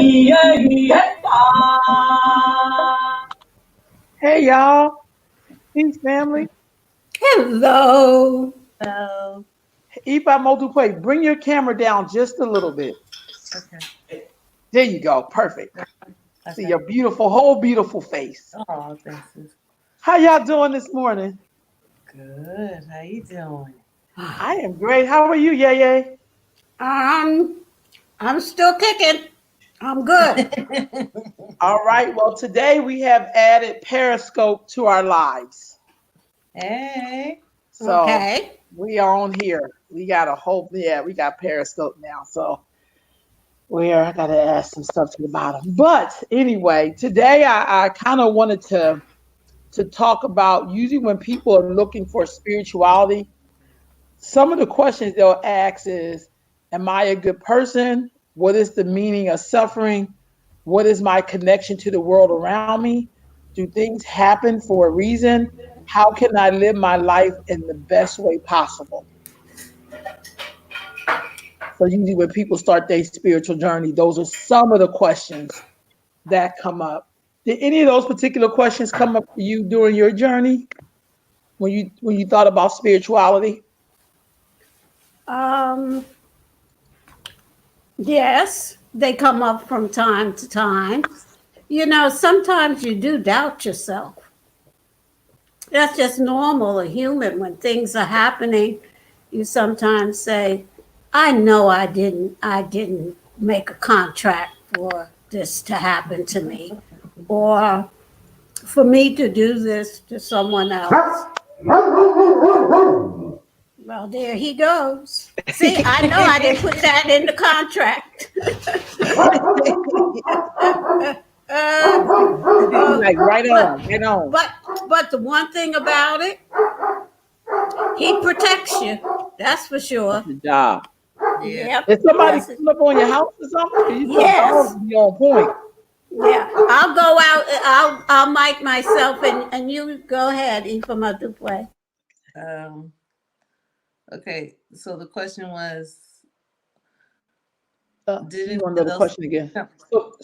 Hey y'all, peace family. Hello. So, Ifa Modupe, bring your camera down just a little bit. okay, There you go, perfect. See okay. your beautiful, whole beautiful face. Oh, thanks. Sis. How y'all doing this morning? Good. How you doing? I am great. How are you, Yay Yay? Um, I'm still kicking. I'm good. All right. Well, today we have added Periscope to our lives, Hey. so Okay. we are on here. We got a whole we got Periscope now, so I got to add some stuff to the bottom. But anyway, today I kind of wanted to talk about usually when people are looking for spirituality, some of the questions they'll ask is, am I a good person? What is the meaning of suffering? What is my connection to the world around me? Do things happen for a reason? How can I live my life in the best way possible? So usually when people start their spiritual journey, those are some of the questions that come up. Did any of those particular questions come up for you during your journey when you thought about spirituality? Um, yes, they come up from time to time. Sometimes you do doubt yourself. That's just normal or human when things are happening. You sometimes say, I didn't make a contract for this to happen to me or for me to do this to someone else. Well, there he goes. See, I know I didn't put that in the contract. Like right but on, right on. but but the one thing about it, he protects you. That's for That's sure. the job. Yeah. Yep. Did somebody Yes. come up on your house or something? 'Cause you your Yes. dogs be on point. Yeah. I'll go out. I'll mic myself and you go ahead, Ifama Dupwe. Um. Okay. So the question was, did You any want to of know the those question again? come?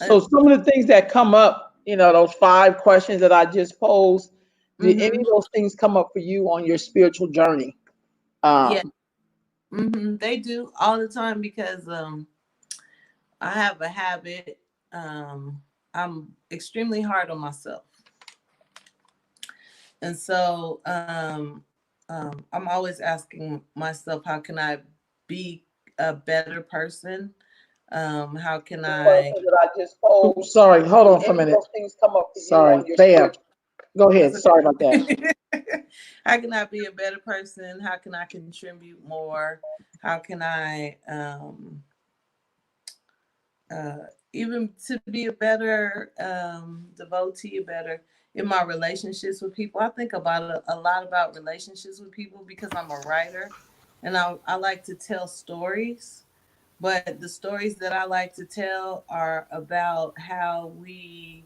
So some of the things that come up, those 5 questions that I just posed, did any Mm-hmm. of those things come up for you on your spiritual journey? Yeah. Um, Mm-hmm. They do all the time because I have a habit. I'm extremely hard on myself, and so I'm always asking myself, how can I be a better person? How can the I question that I just posed. Sorry, hold on for a minute. Those things come up for you Sorry, on your bam. Spiritual. Go ahead. That's Sorry about that. okay. How can I be a better person? How can I contribute more? How can I even to be a better devotee, better in my relationships with people? I think about a lot about relationships with people because I'm a writer and I like to tell stories. But the stories that I like to tell are about how we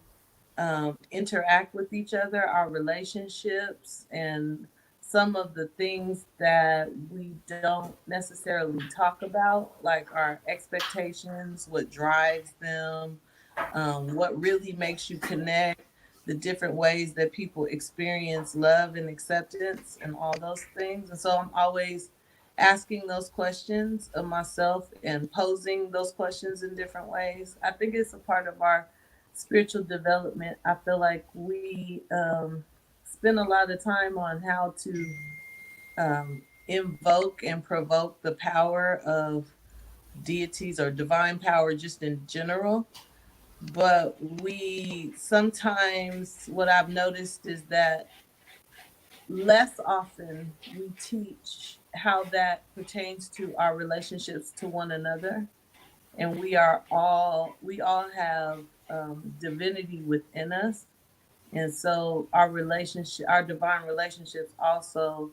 interact with each other, our relationships, and some of the things that we don't necessarily talk about, like our expectations, what drives them, what really makes you connect, the different ways that people experience love and acceptance, and all those things. And so I'm always asking those questions of myself and posing those questions in different ways. I think it's a part of our spiritual development. I feel like we spend a lot of time on how to invoke and provoke the power of deities or divine power just in general. But we sometimes, what I've noticed is that less often we teach how that pertains to our relationships to one another. And we all have divinity within us. And so our divine relationships also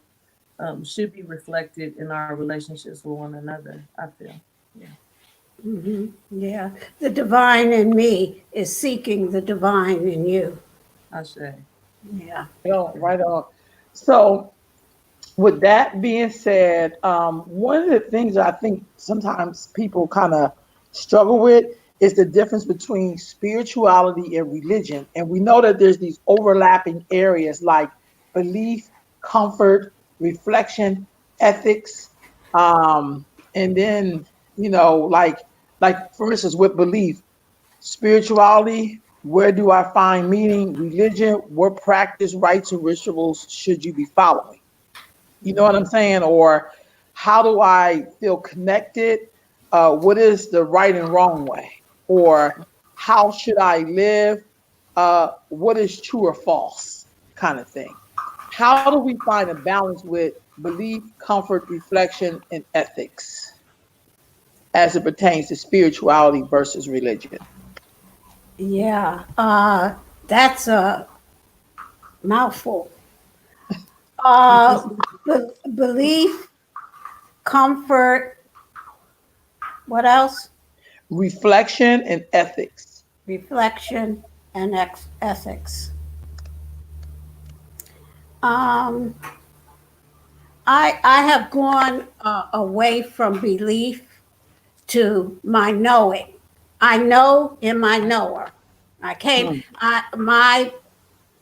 should be reflected in our relationships with one another, I feel. Yeah, Yeah. The divine in me is seeking the divine in you. I say. Yeah. Right on. So with that being said, one of the things that I think sometimes people kind of struggle with is the difference between spirituality and religion. And we know that there's these overlapping areas like belief, comfort, reflection, ethics, and then like for instance with belief, spirituality, where do I find meaning? Religion, what practice, rites, or rituals should you be following? You know what I'm saying? Or how do I feel connected? What is the right and wrong way? Or how should I live? What is true or false kind of thing? How do we find a balance with belief, comfort, reflection, and ethics as it pertains to spirituality versus religion? Yeah, that's a mouthful. Uh, Belief, comfort, what else? Reflection and ethics. Reflection and ethics. Um, I have gone away from belief to my knowing. I know in my knower. Mm. My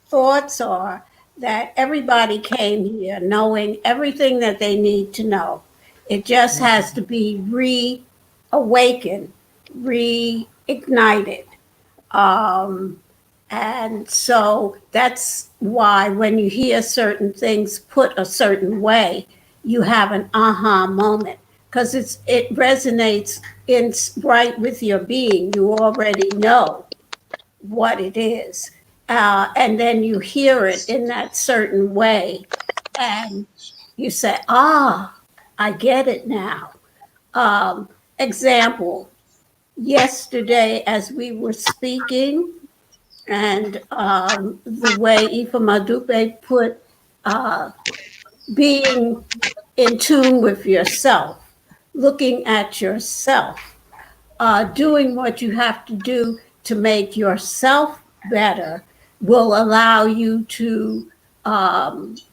thoughts are that everybody came here knowing everything that they need to know. It just has to be reawakened, reignited. Um, and so that's why when you hear certain things put a certain way, you have an aha moment because it resonates in right with your being. You already know what it is. And then you hear it in that certain way, and you say, "Ah, I get it now." Example: yesterday, as we were speaking, and the way Ifa Madupe put being in tune with yourself, looking at yourself, doing what you have to do to make yourself better will allow you to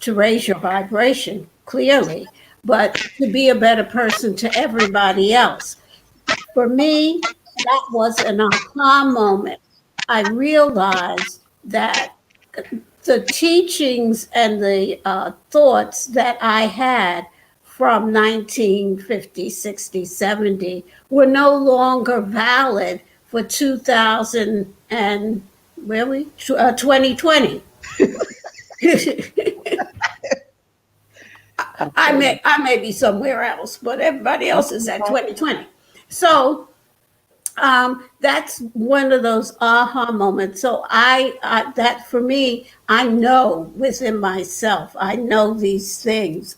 raise your vibration clearly, but to be a better person to everybody else. For me, that was an aha moment. I realized that the teachings and the thoughts that I had from 1950, 60, 70 were no longer valid for 2000 and where we 2020. I may be somewhere else, but everybody else is at 2020. So that's one of those aha moments. So that for me, I know within myself, I know these things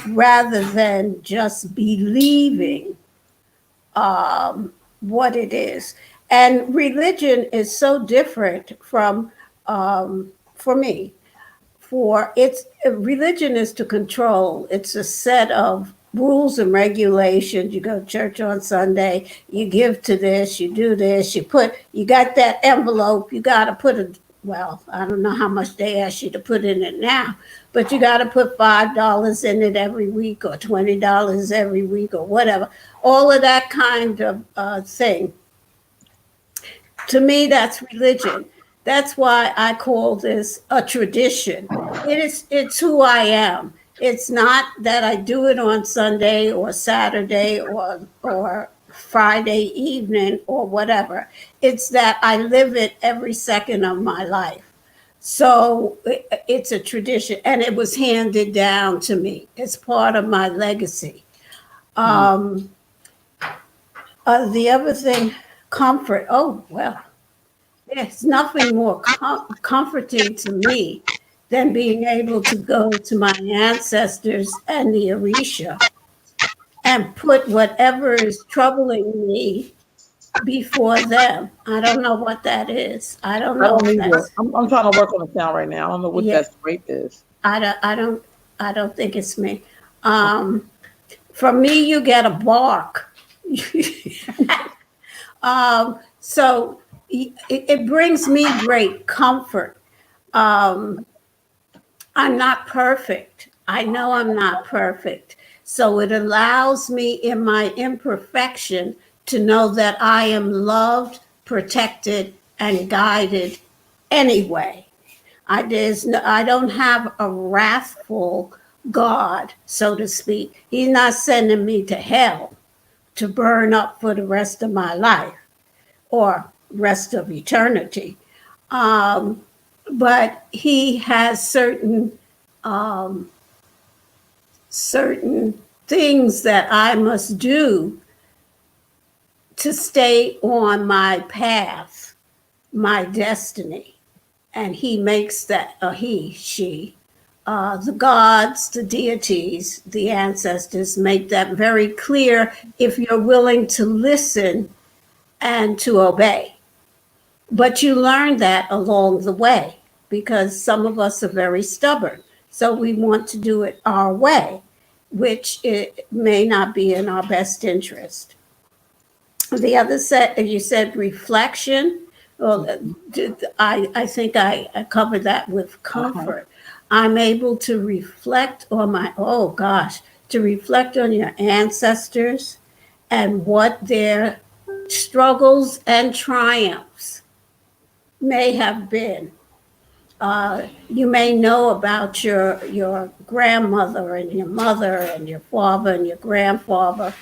rather than just believing what it is. And religion is so different from, for me, for it's religion is to control. It's a set of rules and regulations. You go to church on Sunday, you give to this, you do this, you got that envelope, you got to put well, I don't know how much they ask you to put in it now, but you got to put $5 in it every week or $20 every week or whatever. All of that kind of thing. To me, that's religion. That's why I call this a tradition. It's who I am. It's not that I do it on Sunday or Saturday or Friday evening or whatever. It's that I live it every second of my life. So it's a tradition, and it was handed down to me. It's part of my legacy. The other thing, comfort. Oh, well, there's nothing more comforting to me than being able to go to my ancestors and the Orisha and put whatever is troubling me before them. I don't know what that is. I don't I know don't if either. that's I'm trying to work on it now right now. I don't know what yeah. that scrape is. I don't think it's me. From me, you get a bark. So it brings me great comfort. I'm not perfect. I know I'm not perfect. So it allows me in my imperfection to know that I am loved, protected, and guided anyway. I don't have a wrathful God, so to speak. He's not sending me to hell to burn up for the rest of my life or rest of eternity. Um, but he has um, certain things that I must do to stay on my path, my destiny. And he makes that, she, the gods, the deities, the ancestors make that very clear if you're willing to listen and to obey. But you learn that along the way because some of us are very stubborn. So we want to do it our way, which it may not be in our best interest. The other set, you said reflection. Well, I think I covered that with comfort. I'm able to reflect on to reflect on your ancestors and what their struggles and triumphs may have been. You may know about your grandmother and your mother and your father and your grandfather,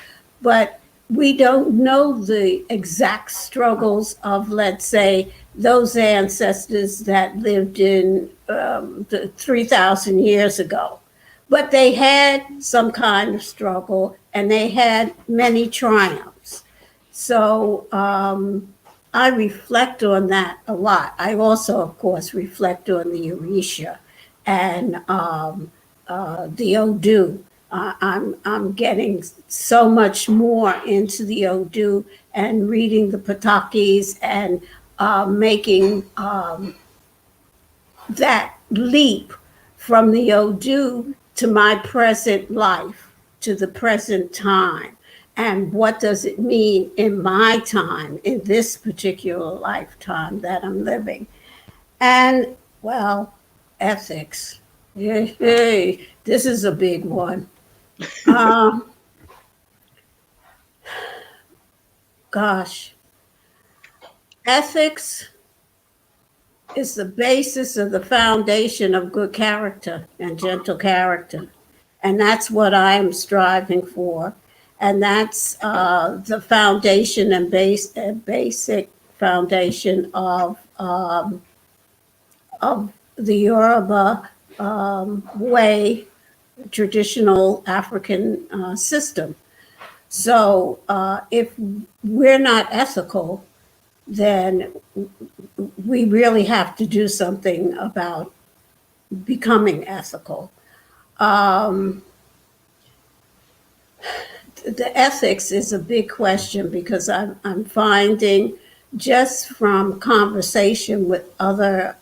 but we don't know the exact struggles of, let's say, those ancestors that lived in 3,000 years ago. But they had some kind of struggle and they had many triumphs. So I reflect on that a lot. I also, of course, reflect on the Orisha and the Odu. I'm getting so much more into the Odu and reading the Patakis and making that leap from the Odu to my present life, to the present time. And what does it mean in my time, in this particular lifetime that I'm living? And, well, ethics. Hey, this is a big one. Gosh, ethics is the basis of the foundation of good character and gentle character. And that's what I am striving for. And that's the foundation and basic foundation of the Yoruba way, traditional African system. So if we're not ethical, then we really have to do something about becoming ethical. The ethics is a big question because I'm finding just from conversation with other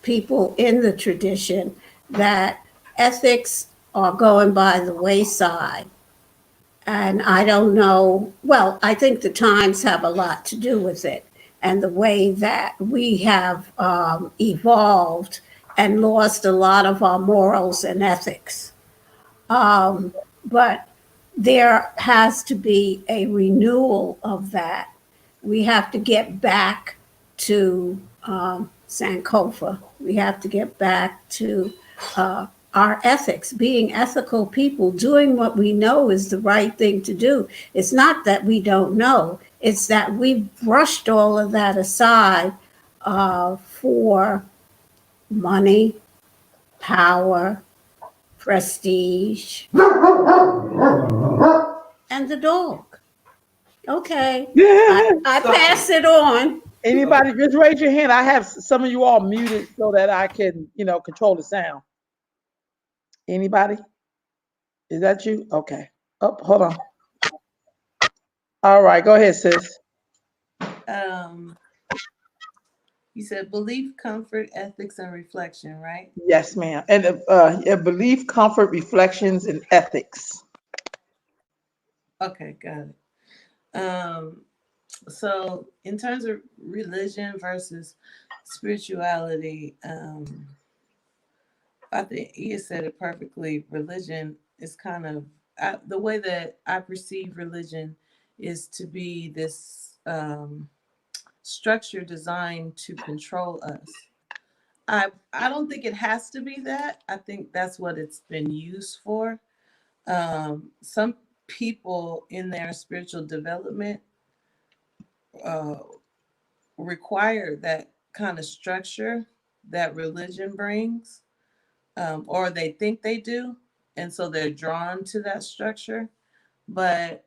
people in the tradition that ethics are going by the wayside. And I don't know, well, I think the times have a lot to do with it and the way that we have evolved and lost a lot of our morals and ethics. But there has to be a renewal of that. We have to get back to Sankofa. We have to get back to our ethics, being ethical people, doing what we know is the right thing to do. It's not that we don't know, it's that we've brushed all of that aside for money, power, prestige, and the dog. Okay, I pass it on. Anybody, just raise your hand. I have some of you all muted so that I can, control the sound. Anybody? Is that you? Okay. Oh, hold on. All right, go ahead, sis. You said belief, comfort, ethics, and reflection, right? Yes, ma'am. And belief, comfort, reflections, and ethics. Okay, got it. So in terms of religion versus spirituality, I think Ia said it perfectly. Religion is kind of the way that I perceive religion is to be this structure designed to control us. I don't think it has to be that. I think that's what it's been used for. Some people in their spiritual development uh, require that kind of structure that religion brings, or they think they do, and so they're drawn to that structure. But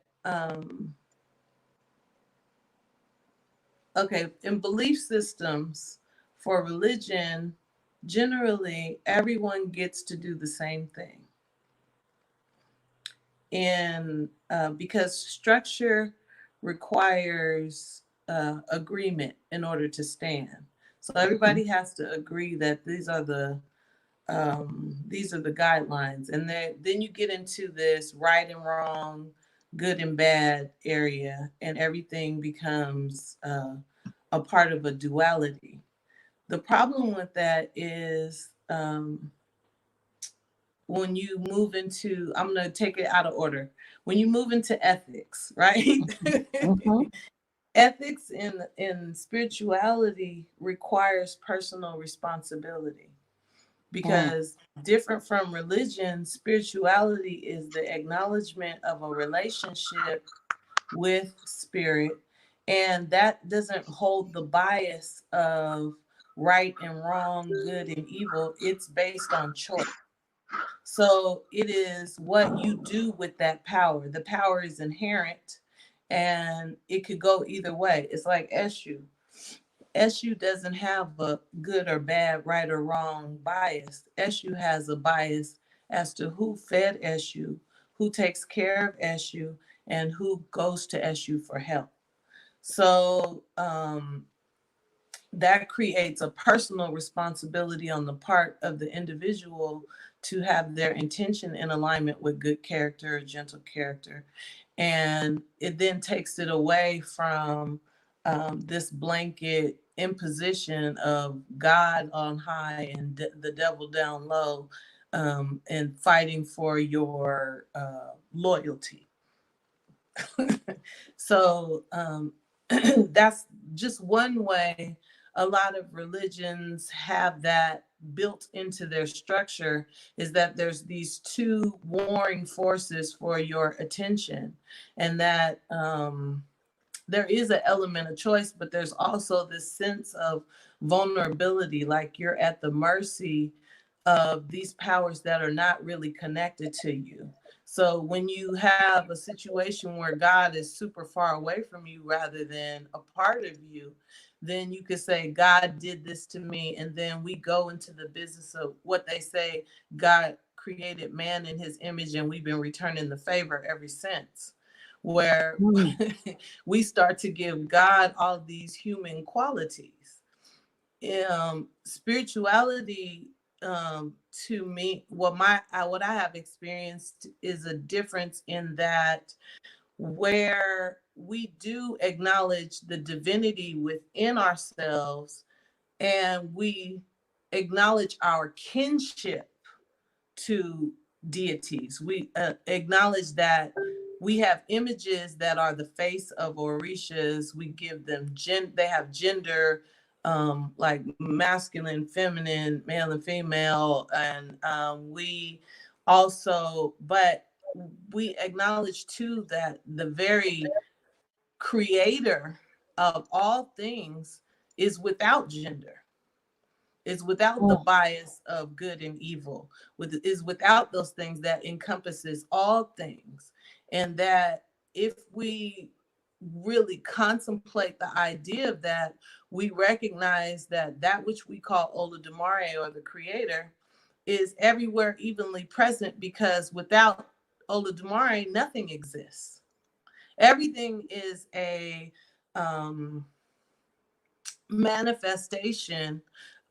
okay, in belief systems for religion, generally everyone gets to do the same thing. And because structure requires agreement in order to stand, so everybody has to agree that these are the guidelines, and then you get into this right and wrong, good and bad area, and everything becomes a part of a duality. The problem with that is when you move into, I'm going to take it out of order. When you move into ethics, right? Mhm. Ethics in spirituality requires personal responsibility, because different from religion, spirituality is the acknowledgement of a relationship with spirit, and that doesn't hold the bias of right and wrong, good and evil. It's based on choice. So it is what you do with that power. The power is inherent, and it could go either way. It's like Eshu. Eshu doesn't have a good or bad, right or wrong bias. Eshu has a bias as to who fed Eshu, who takes care of Eshu, and who goes to Eshu for help. So that creates a personal responsibility on the part of the individual to have their intention in alignment with good character, gentle character. And it then takes it away from this blanket imposition of God on high and the devil down low, and fighting for your loyalty. So that's just one way a lot of religions have that built into their structure, is that there's these two warring forces for your attention, and that there is an element of choice, but there's also this sense of vulnerability, like you're at the mercy of these powers that are not really connected to you. So when you have a situation where God is super far away from you rather than a part of you, then you could say, God did this to me. And then we go into the business of what they say, God created man in his image, and we've been returning the favor ever since, where we start to give God all these human qualities. Spirituality, to me, what I have experienced is a difference in that, where we do acknowledge the divinity within ourselves, and we acknowledge our kinship to deities. We acknowledge that we have images that are the face of Orishas. We give them they have gender, like masculine, feminine, male and female, and we also, but we acknowledge too that the very creator of all things is without gender, is without the bias of good and evil, is without those things, that encompasses all things. And that if we really contemplate the idea of that, we recognize that that which we call Olodumare, or the creator, is everywhere evenly present, because without Olodumare, nothing exists. Everything is a manifestation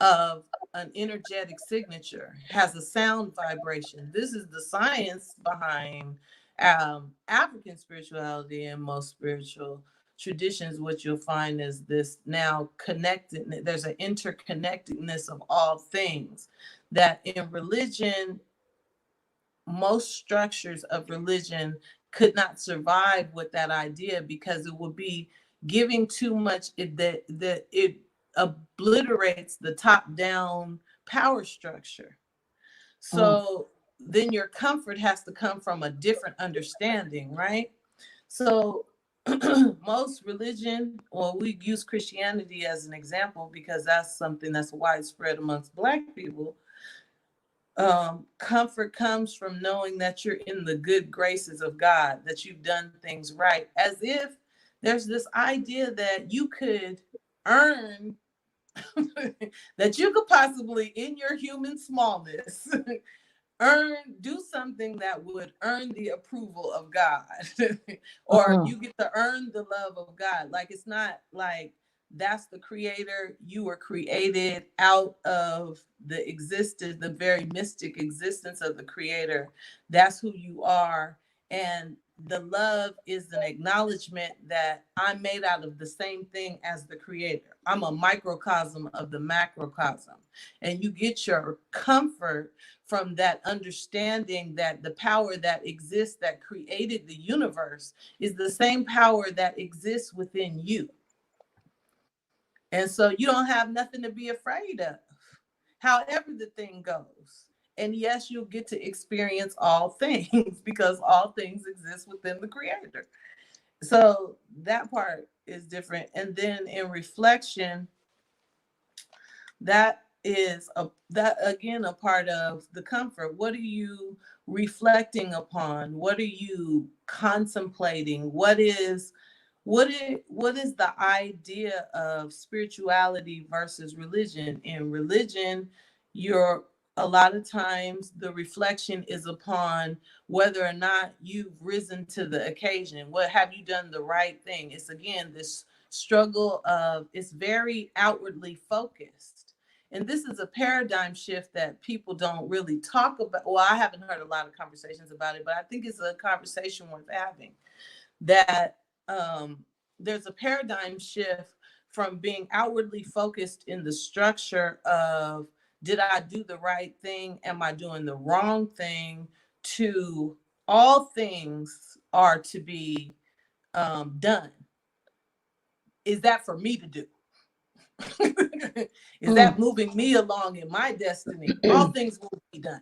of an energetic signature, has a sound vibration. This is the science behind African spirituality. And most spiritual traditions, what you'll find is this now connected, there's an interconnectedness of all things, that in religion, most structures of religion could not survive with that idea, because it would be giving too much, that it obliterates the top down power structure. So then your comfort has to come from a different understanding, right? So most religion, well, we use Christianity as an example because that's something that's widespread amongst Black people. Comfort comes from knowing that you're in the good graces of God, that you've done things right, as if there's this idea that you could earn, that you could possibly, in your human smallness, do something that would earn the approval of God, or you get to earn the love of God. Like, it's not like that's the creator. You were created out of the existence, the very mystic existence of the creator. That's who you are. And the love is an acknowledgement that I'm made out of the same thing as the creator. I'm a microcosm of the macrocosm. And you get your comfort from that understanding that the power that exists, that created the universe, is the same power that exists within you. And so you don't have nothing to be afraid of, however the thing goes. And yes, you'll get to experience all things because all things exist within the creator. So that part is different. And then in reflection, that is again a part of the comfort. What are you reflecting upon? What are you contemplating? What is the idea of spirituality versus religion? In religion, a lot of times the reflection is upon whether or not you've risen to the occasion. What have you done the right thing? It's again this struggle of, it's very outwardly focused. And this is a paradigm shift that people don't really talk about. Well, I haven't heard a lot of conversations about it, but I think it's a conversation worth having. That there's a paradigm shift from being outwardly focused in the structure of, did I do the right thing? Am I doing the wrong thing? To all things are to be done. Is that for me to do? Is that moving me along in my destiny? All things will be done.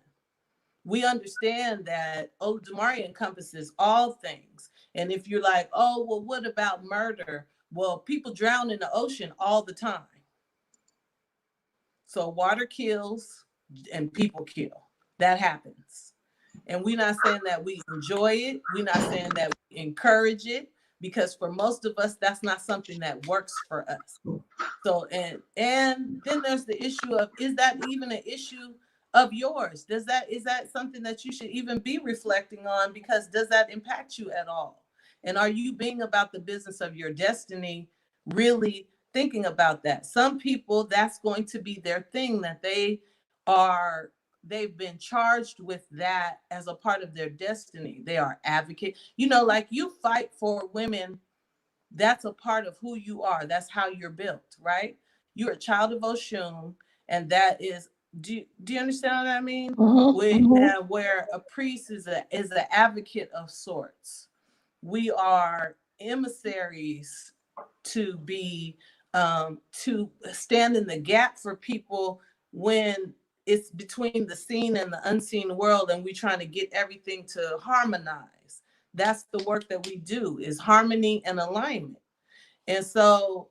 We understand that Olodumare encompasses all things. And if you're like, oh, well, what about murder? Well, people drown in the ocean all the time. So water kills and people kill. That happens. And we're not saying that we enjoy it. We're not saying that we encourage it, because for most of us, that's not something that works for us. So, and then there's the issue of, is that even an issue of yours? Is that something that you should even be reflecting on? Because does that impact you at all? And are you being about the business of your destiny, really thinking about that? Some people, that's going to be their thing, that they've been charged with that as a part of their destiny. They are advocate. Like you fight for women. That's a part of who you are. That's how you're built, right? You're a child of Oshun, and that is, do you understand what I mean? Where a priest is an advocate of sorts. We are emissaries to be to stand in the gap for people when it's between the seen and the unseen world, and we're trying to get everything to harmonize. That's the work that we do, is harmony and alignment. And so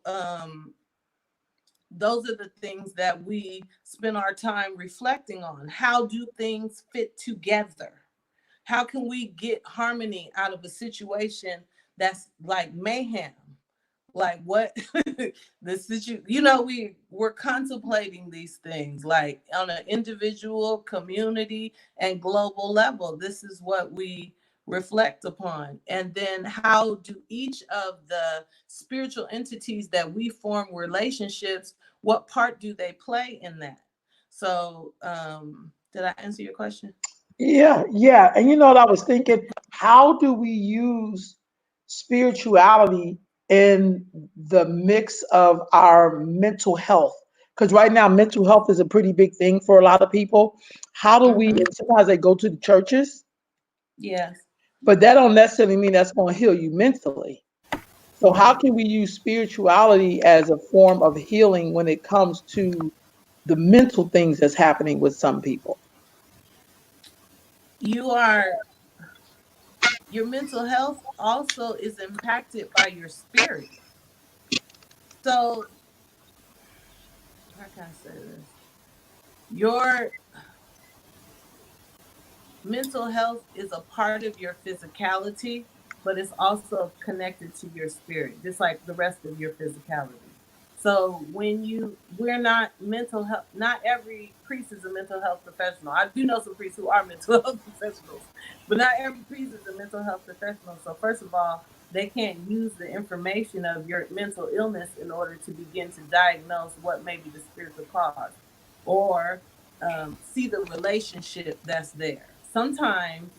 those are the things that we spend our time reflecting on. How do things fit together? How can we get harmony out of a situation that's like mayhem? Like what the situation, we're contemplating these things like on an individual, community, and global level. This is what we reflect upon. And then how do each of the spiritual entities that we form relationships, what part do they play in that? So did I answer your question? Yeah. And what I was thinking, how do we use spirituality in the mix of our mental health? Because right now, mental health is a pretty big thing for a lot of people. How do we, and sometimes they go to the churches Yes. but that don't necessarily mean that's going to heal you mentally. So how can we use spirituality as a form of healing when it comes to the mental things that's happening with some people? Your mental health also is impacted by your spirit. So how can I say this? Your mental health is a part of your physicality, but it's also connected to your spirit, just like the rest of your physicality. So we're not mental health, not every priest is a mental health professional. I do know some priests who are mental health professionals, but not every priest is a mental health professional. So first of all, they can't use the information of your mental illness in order to begin to diagnose what may be the spiritual cause, or see the relationship that's there. Sometimes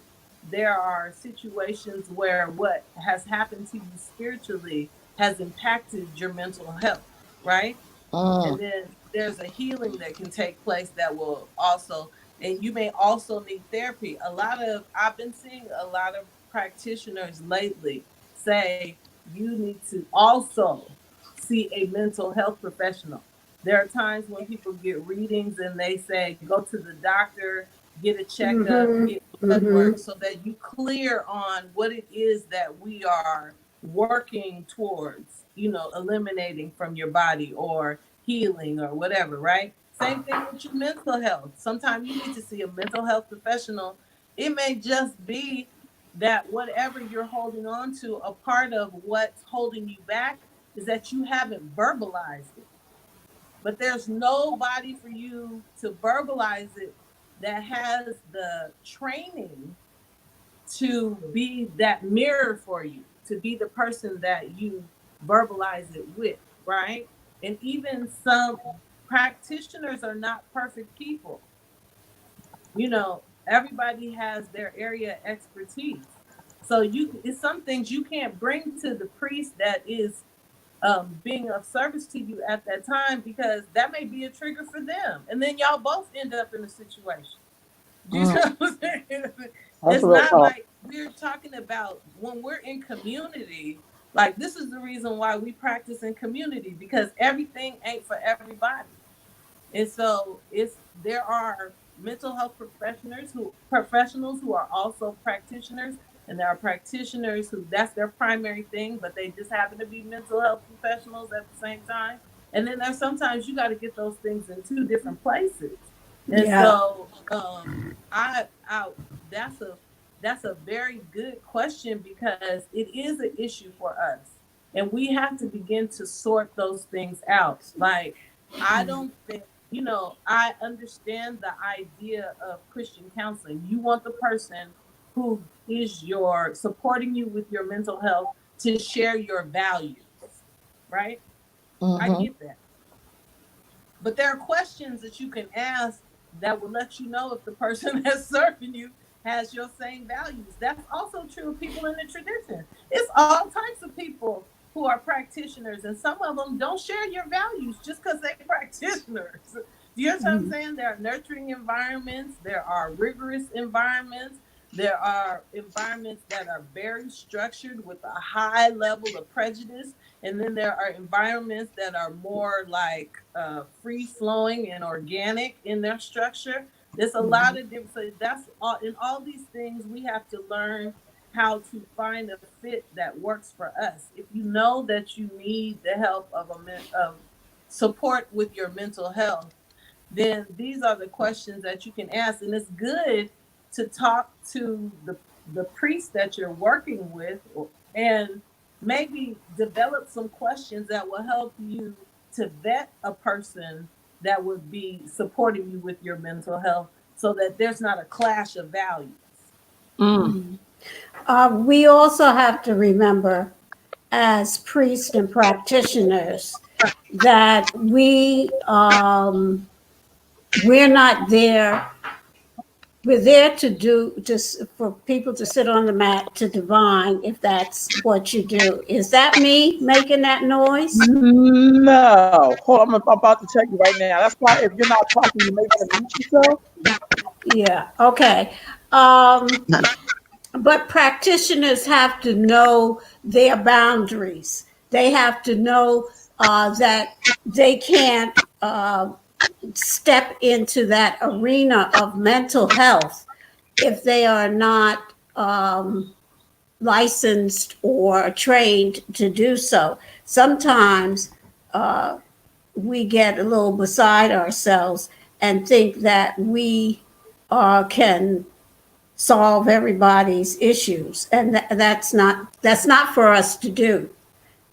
there are situations where what has happened to you spiritually has impacted your mental health, right? And Mm. then there's a healing that can take place that will also, and you may also need therapy. I've been seeing a lot of practitioners lately say you need to also see a mental health professional. There are times when people get readings and they say, go to the doctor, get a checkup, Mm-hmm. get blood Mm-hmm. work, so that you clear on what it is that we are working towards, eliminating from your body or healing or whatever, right? Same thing with your mental health. Sometimes you need to see a mental health professional. It may just be that whatever you're holding on to, a part of what's holding you back is that you haven't verbalized it. But there's nobody for you to verbalize it that has the training to be that mirror for you, to be the person that you verbalize it with, right? And even some practitioners are not perfect people. Everybody has their area of expertise. So it's some things you can't bring to the priest that is being of service to you at that time, because that may be a trigger for them. And then y'all both end up in a situation. Do you Mm. know what I'm saying? That's It's real not talk. like we're talking about when we're in community. Like, this is the reason why we practice in community, because everything ain't for everybody. And so there are mental health professionals who are also practitioners, and there are practitioners who that's their primary thing, but they just happen to be mental health professionals at the same time. And then there's sometimes you got to get those things in two different places. And Yeah. so I that's a very good question, because it is an issue for us. And we have to begin to sort those things out. Like, I don't think, I understand the idea of Christian counseling. You want the person who is supporting you with your mental health to share your values, right? I Mm-hmm. get that. But there are questions that you can ask that will let you know if the person that's serving you has your same values. That's also true of people in the tradition. It's all types of people who are practitioners, and some of them don't share your values just because they're practitioners. Do you know what I'm saying? There are nurturing environments, there are rigorous environments, there are environments that are very structured with a high level of prejudice, and then there are environments that are more like free flowing and organic in their structure. There's a lot of different. So that's all. In all these things, we have to learn how to find a fit that works for us. If you know that you need the help of support with your mental health, then these are the questions that you can ask. And it's good to talk to the priest that you're working with, and maybe develop some questions that will help you to vet a person that would be supporting you with your mental health, so that there's not a clash of values. Mm. We also have to remember, as priests and practitioners, that we're not there. We're there to do just for people to sit on the mat to divine, if that's what you do. Is that me making that noise? No. Hold on. I'm about to check you right now. That's why if you're not talking, you may want to mute yourself. Yeah. Okay. Um, But practitioners have to know their boundaries. They have to know that they can't step into that arena of mental health if they are not licensed or trained to do so. Sometimes we get a little beside ourselves and think that we can solve everybody's issues, and that's not for us to do,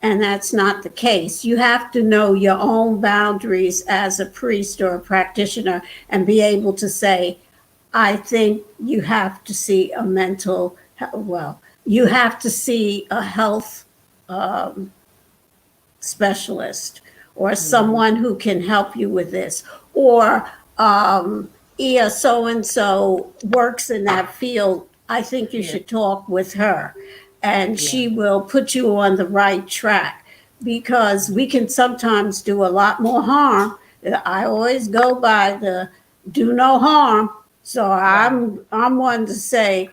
and that's not the case. You have to know your own boundaries as a priest or a practitioner and be able to say, I think you have to see a you have to see a health specialist or someone who can help you with this, or yeah, so and so works in that field. I think you should talk with her, and she will put you on the right track, because we can sometimes do a lot more harm. I always go by the do no harm. So I'm one to say,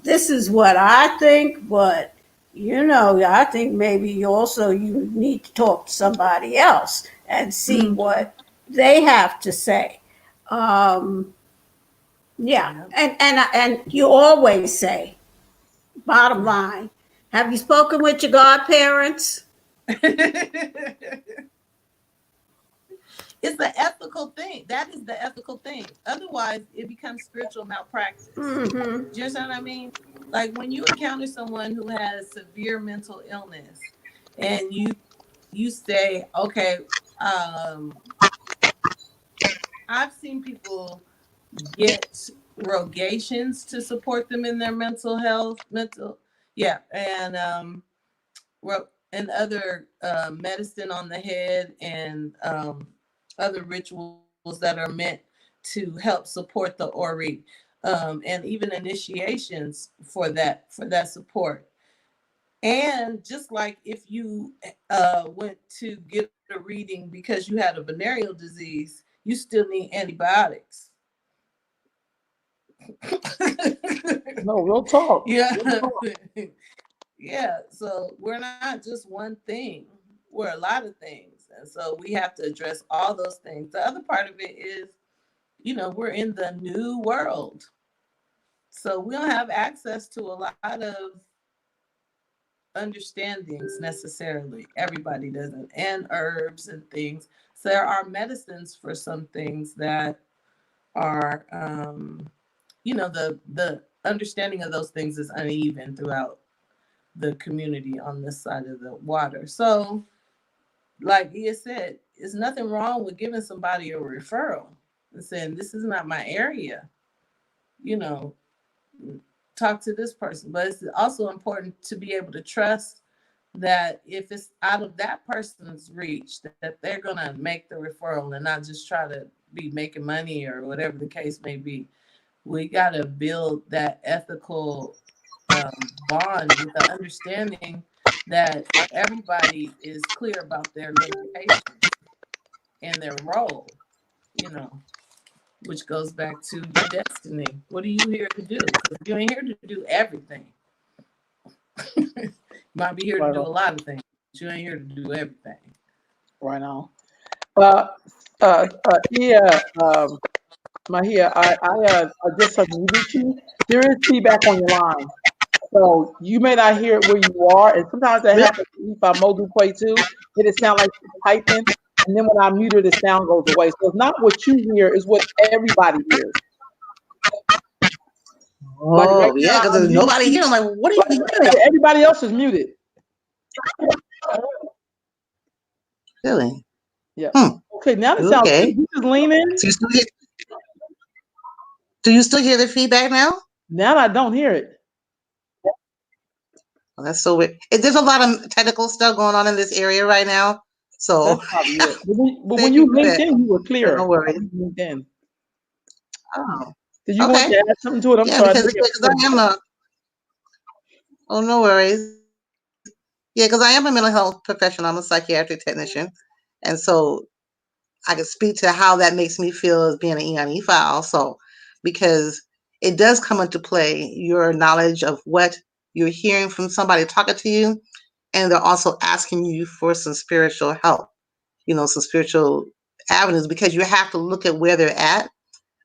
this is what I think, but I think maybe you need to talk to somebody else and see what they have to say. Um, yeah, and you always say, bottom line, have you spoken with your godparents? It's the ethical thing. That is the ethical thing. Otherwise, it becomes spiritual malpractice. Mm-hmm. Do you understand what I mean? Like when you encounter someone who has severe mental illness, and you say, okay, I've seen people get rogations to support them in their mental health, and other medicine on the head, and other rituals that are meant to help support the ori, and even initiations for that support. And just like if you went to get a reading because you had a venereal disease, you still need antibiotics. No, real talk. Yeah. Yeah. So we're not just one thing, we're a lot of things. And so we have to address all those things. The other part of it is, we're in the new world. So we don't have access to a lot of understandings necessarily. Everybody doesn't, and herbs and things. So there are medicines for some things that are, the understanding of those things is uneven throughout the community on this side of the water. So, like Ia said, there's nothing wrong with giving somebody a referral and saying, this is not my area. Talk to this person. But it's also important to be able to trust that if it's out of that person's reach, that they're going to make the referral and not just try to be making money or whatever the case may be. We got to build that ethical bond with the understanding that everybody is clear about their limitations and their role, which goes back to your destiny. What are you here to do? Because you ain't here to do everything. You might be here to do a lot of things, but you ain't here to do everything. Right on. Yeah, Mahia, I just unmuted you. There is feedback on your line. So you may not hear it where you are, and sometimes that happens if I Modu play too. It sound like she's typing, and then when I mute her, the sound goes away. So it's not what you hear; it's what everybody hears. Like right yeah, because there's nobody here. I'm like, what are you doing? Everybody else is muted. Really? Yeah. Okay, now it sounds good. You just lean in. So do you still hear the feedback now? Now I don't hear it. Well, that's so weird. There's a lot of technical stuff going on in this area right now. So that's probably it. But when you linked in, you were clear. No worries. LinkedIn. Oh. Did you want to add something to it? I'm sorry. Because I am oh, no worries. Yeah, because I am a mental health professional. I'm a psychiatric technician. And so I can speak to how that makes me feel as being an EIME file. So, because it does come into play your knowledge of what you're hearing from somebody talking to you, and they're also asking you for some spiritual help, some spiritual avenues, because you have to look at where they're at,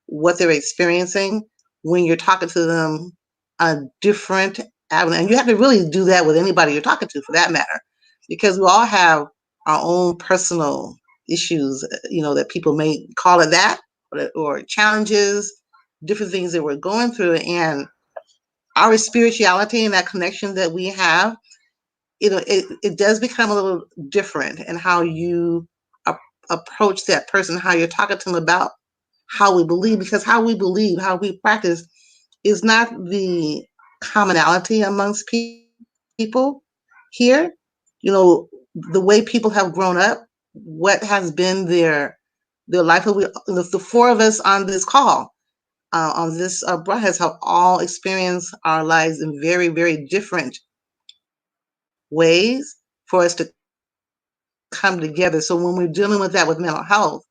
what they're experiencing when you're talking to them a different avenue. And you have to really do that with anybody you're talking to, for that matter, because we all have our own personal issues, that people may call it that, or challenges, different things that we're going through. And our spirituality and that connection that we have, it does become a little different in how you approach that person, how you're talking to them about how we believe, because how we believe, how we practice is not the commonality amongst people here. The way people have grown up, what has been their life. The four of us on this call, on this broadcast, have all experienced our lives in very, very different ways for us to come together. So when we're dealing with that, with mental health,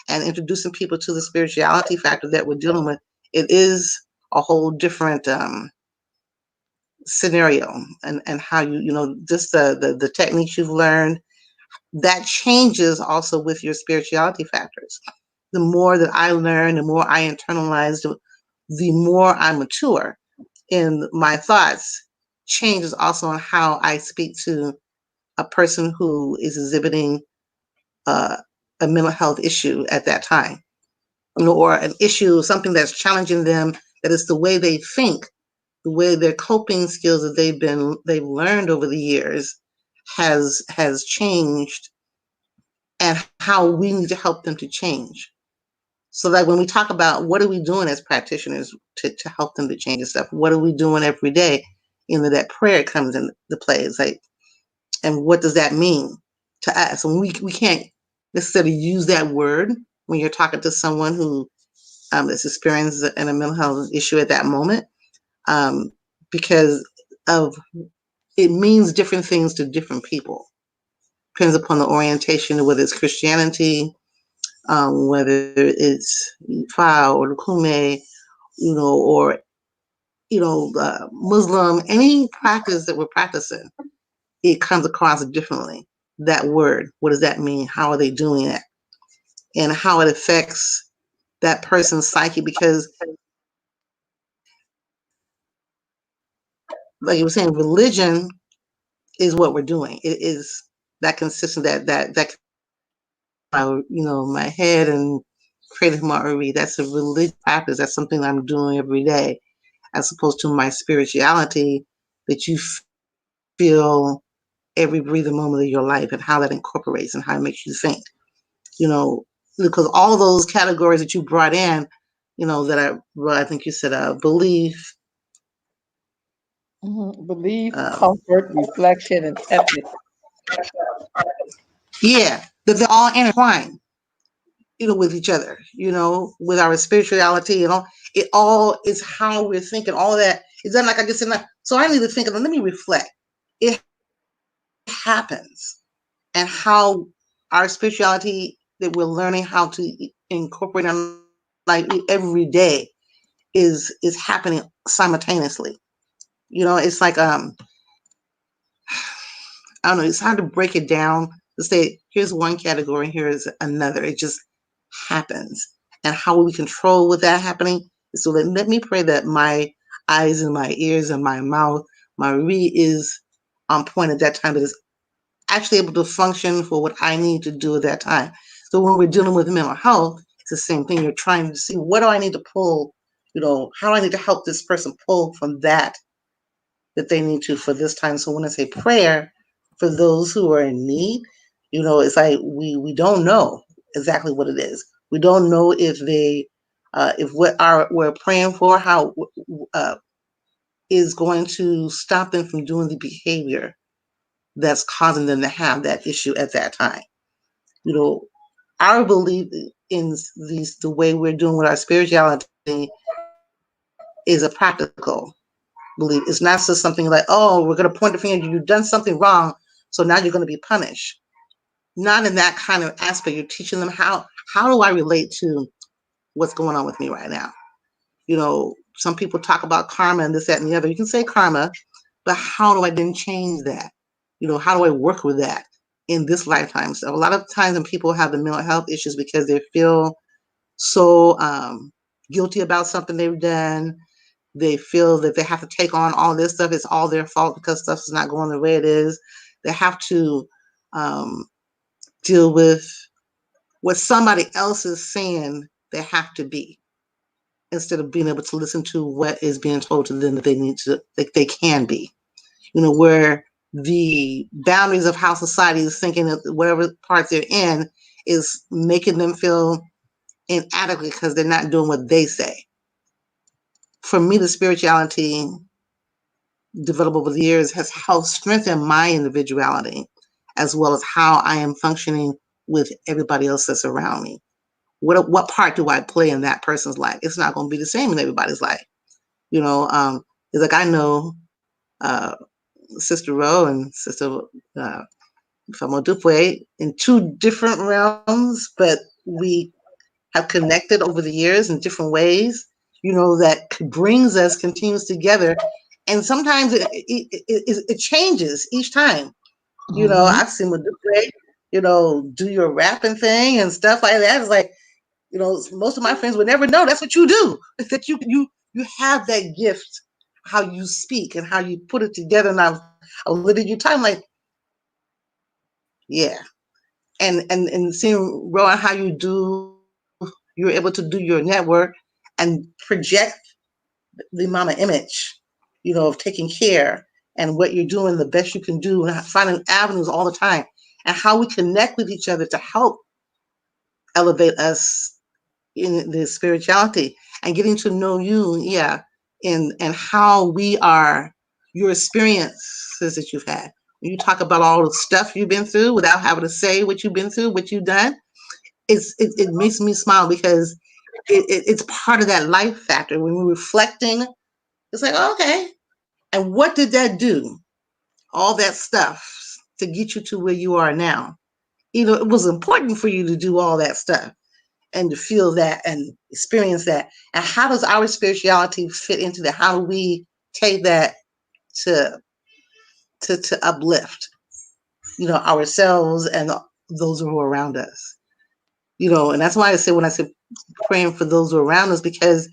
and introducing people to the spirituality factor that we're dealing with, it is a whole different scenario, and how just the techniques you've learned, that changes also with your spirituality factors. The more that I learn, the more I internalize, the more I mature in my thoughts, changes also on how I speak to a person who is exhibiting a mental health issue at that time, or an issue, something that's challenging them, that is the way they think, the way their coping skills that they've learned over the years has changed, and how we need to help them to change. So that when we talk about what are we doing as practitioners to help them to change and stuff, what are we doing every day, that prayer comes into play. It's like, and what does that mean to us? And we can't necessarily use that word when you're talking to someone who is experiencing a mental health issue at that moment, because of it means different things to different people. Depends upon the orientation, whether it's Christianity, whether it's Fa or Lukume, or Muslim, any practice that we're practicing, it comes across differently. That word, what does that mean? How are they doing it? And how it affects that person's psyche, because like you were saying, religion is what we're doing. It is that consistent, that my head and creative Maori, that's a religious practice. That's something I'm doing every day, as opposed to my spirituality that you feel every breathing moment of your life, and how that incorporates and how it makes you think. Because all those categories that you brought in, I think you said belief, Belief, comfort, reflection, and ethics. yeah, that they're all intertwined, with each other, with our spirituality, it all is how we're thinking. All of that is done, like I just said. So I need to think of, let me reflect. It happens, and how our spirituality that we're learning how to incorporate in life every day is happening simultaneously. It's like I don't know. It's hard to break it down to say here's one category, here is another. It just happens, and how we control with that happening. So let me pray that my eyes and my ears and my mouth, my read is on point at that time, that is actually able to function for what I need to do at that time. So when we're dealing with mental health, it's the same thing. You're trying to see, what do I need to pull, how do I need to help this person pull from that they need to for this time. So when I say prayer for those who are in need, it's like we don't know exactly what it is. We don't know if what we're praying for, how is going to stop them from doing the behavior that's causing them to have that issue at that time. Our belief in the way we're doing with our spirituality is a practical belief. It's not just something like, oh, we're going to point the finger, you've done something wrong, so now you're going to be punished. Not in that kind of aspect. You're teaching them how do I relate to what's going on with me right now? some people talk about karma and this, that, and the other. You can say karma, but how do I then change that? How do I work with that in this lifetime? So a lot of times when people have the mental health issues because they feel so guilty about something they've done, they feel that they have to take on all this stuff. It's all their fault because stuff is not going the way it is. They have to deal with what somebody else is saying they have to be, instead of being able to listen to what is being told to them that they can be. Where the boundaries of how society is thinking of whatever part they're in is making them feel inadequate because they're not doing what they say. For me, the spirituality developed over the years has helped strengthen my individuality, as well as how I am functioning with everybody else that's around me. What part do I play in that person's life? It's not going to be the same in everybody's life. It's like I know Sister Rowe and Sister Famo Dupuy in two different realms, but we have connected over the years in different ways, that brings us, continues together. And sometimes it changes each time. I've seen with Dupuy, do your rapping thing and stuff like that. It's like, most of my friends would never know that's what you do. It's that you have that gift, how you speak and how you put it together. And I've alluded you time, like, yeah. And seeing, Rowan, how you're able to do your network and project the mama image, of taking care and what you're doing the best you can do and finding avenues all the time and how we connect with each other to help elevate us in the spirituality and getting to know you, and how we are, your experiences that you've had. When you talk about all the stuff you've been through without having to say what you've been through, what you've done, it makes me smile because it's part of that life factor. When we're reflecting, it's like, okay, and what did that do? All that stuff to get you to where you are now. It was important for you to do all that stuff and to feel that and experience that. And how does our spirituality fit into that? How do we take that to uplift, ourselves and those who are around us? And that's why I say, when I say praying for those who are around us, because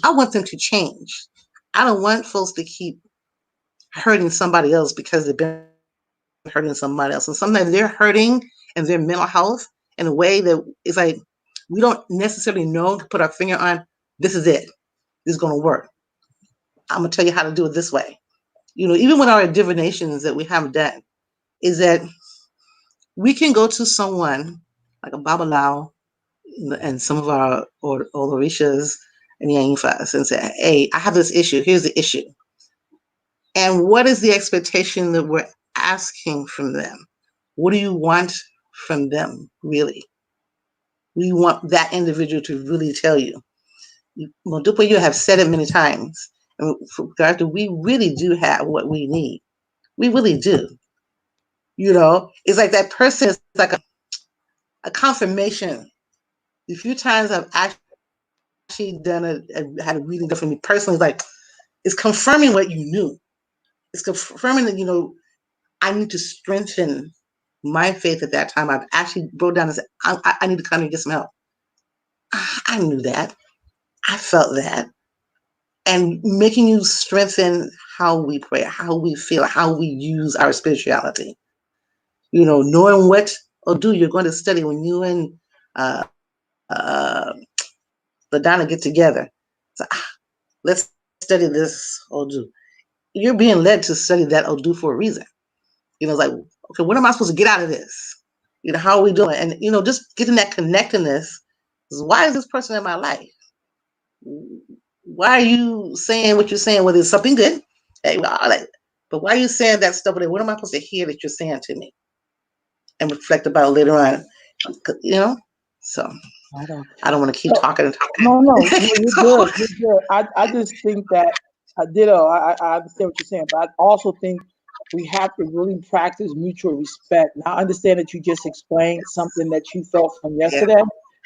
I want them to change. I don't want folks to keep hurting somebody else because they've been hurting somebody else. And sometimes they're hurting in their mental health in a way that it's like, we don't necessarily know to put our finger on, this is it. This is going to work. I'm going to tell you how to do it this way. Even with our divinations that we have done, is that we can go to someone like a Babalao and some of our Orishas and Yangifas and say, hey, I have this issue. Here's the issue. And what is the expectation that we're asking from them? What do you want from them, really? We want that individual to really tell you. Modupe, you have said it many times. And Garth, we really do have what we need. We really do. It's like that person is like a confirmation. The few times I've actually done it and had a reading for me personally, like, it's confirming what you knew. It's confirming that, I need to strengthen my faith at that time. I've actually broke down and said, I need to come and get some help. I knew that. I felt that. And making you strengthen how we pray, how we feel, how we use our spirituality. Knowing what Odu you're going to study when you and LaDonna get together. So, let's study this Odu. You're being led to study that Odu for a reason. It's like, okay, what am I supposed to get out of this? How are we doing? And, just getting that connectedness is, why is this person in my life? Why are you saying what you're saying? Whether it's something good, hey, but why are you saying that stuff? What am I supposed to hear that you're saying to me? And reflect about it later on, So I don't want to keep talking and talking. No, you're good. You're good. I just think that I understand what you're saying, but I also think we have to really practice mutual respect. Now, I understand that you just explained something that you felt from yesterday,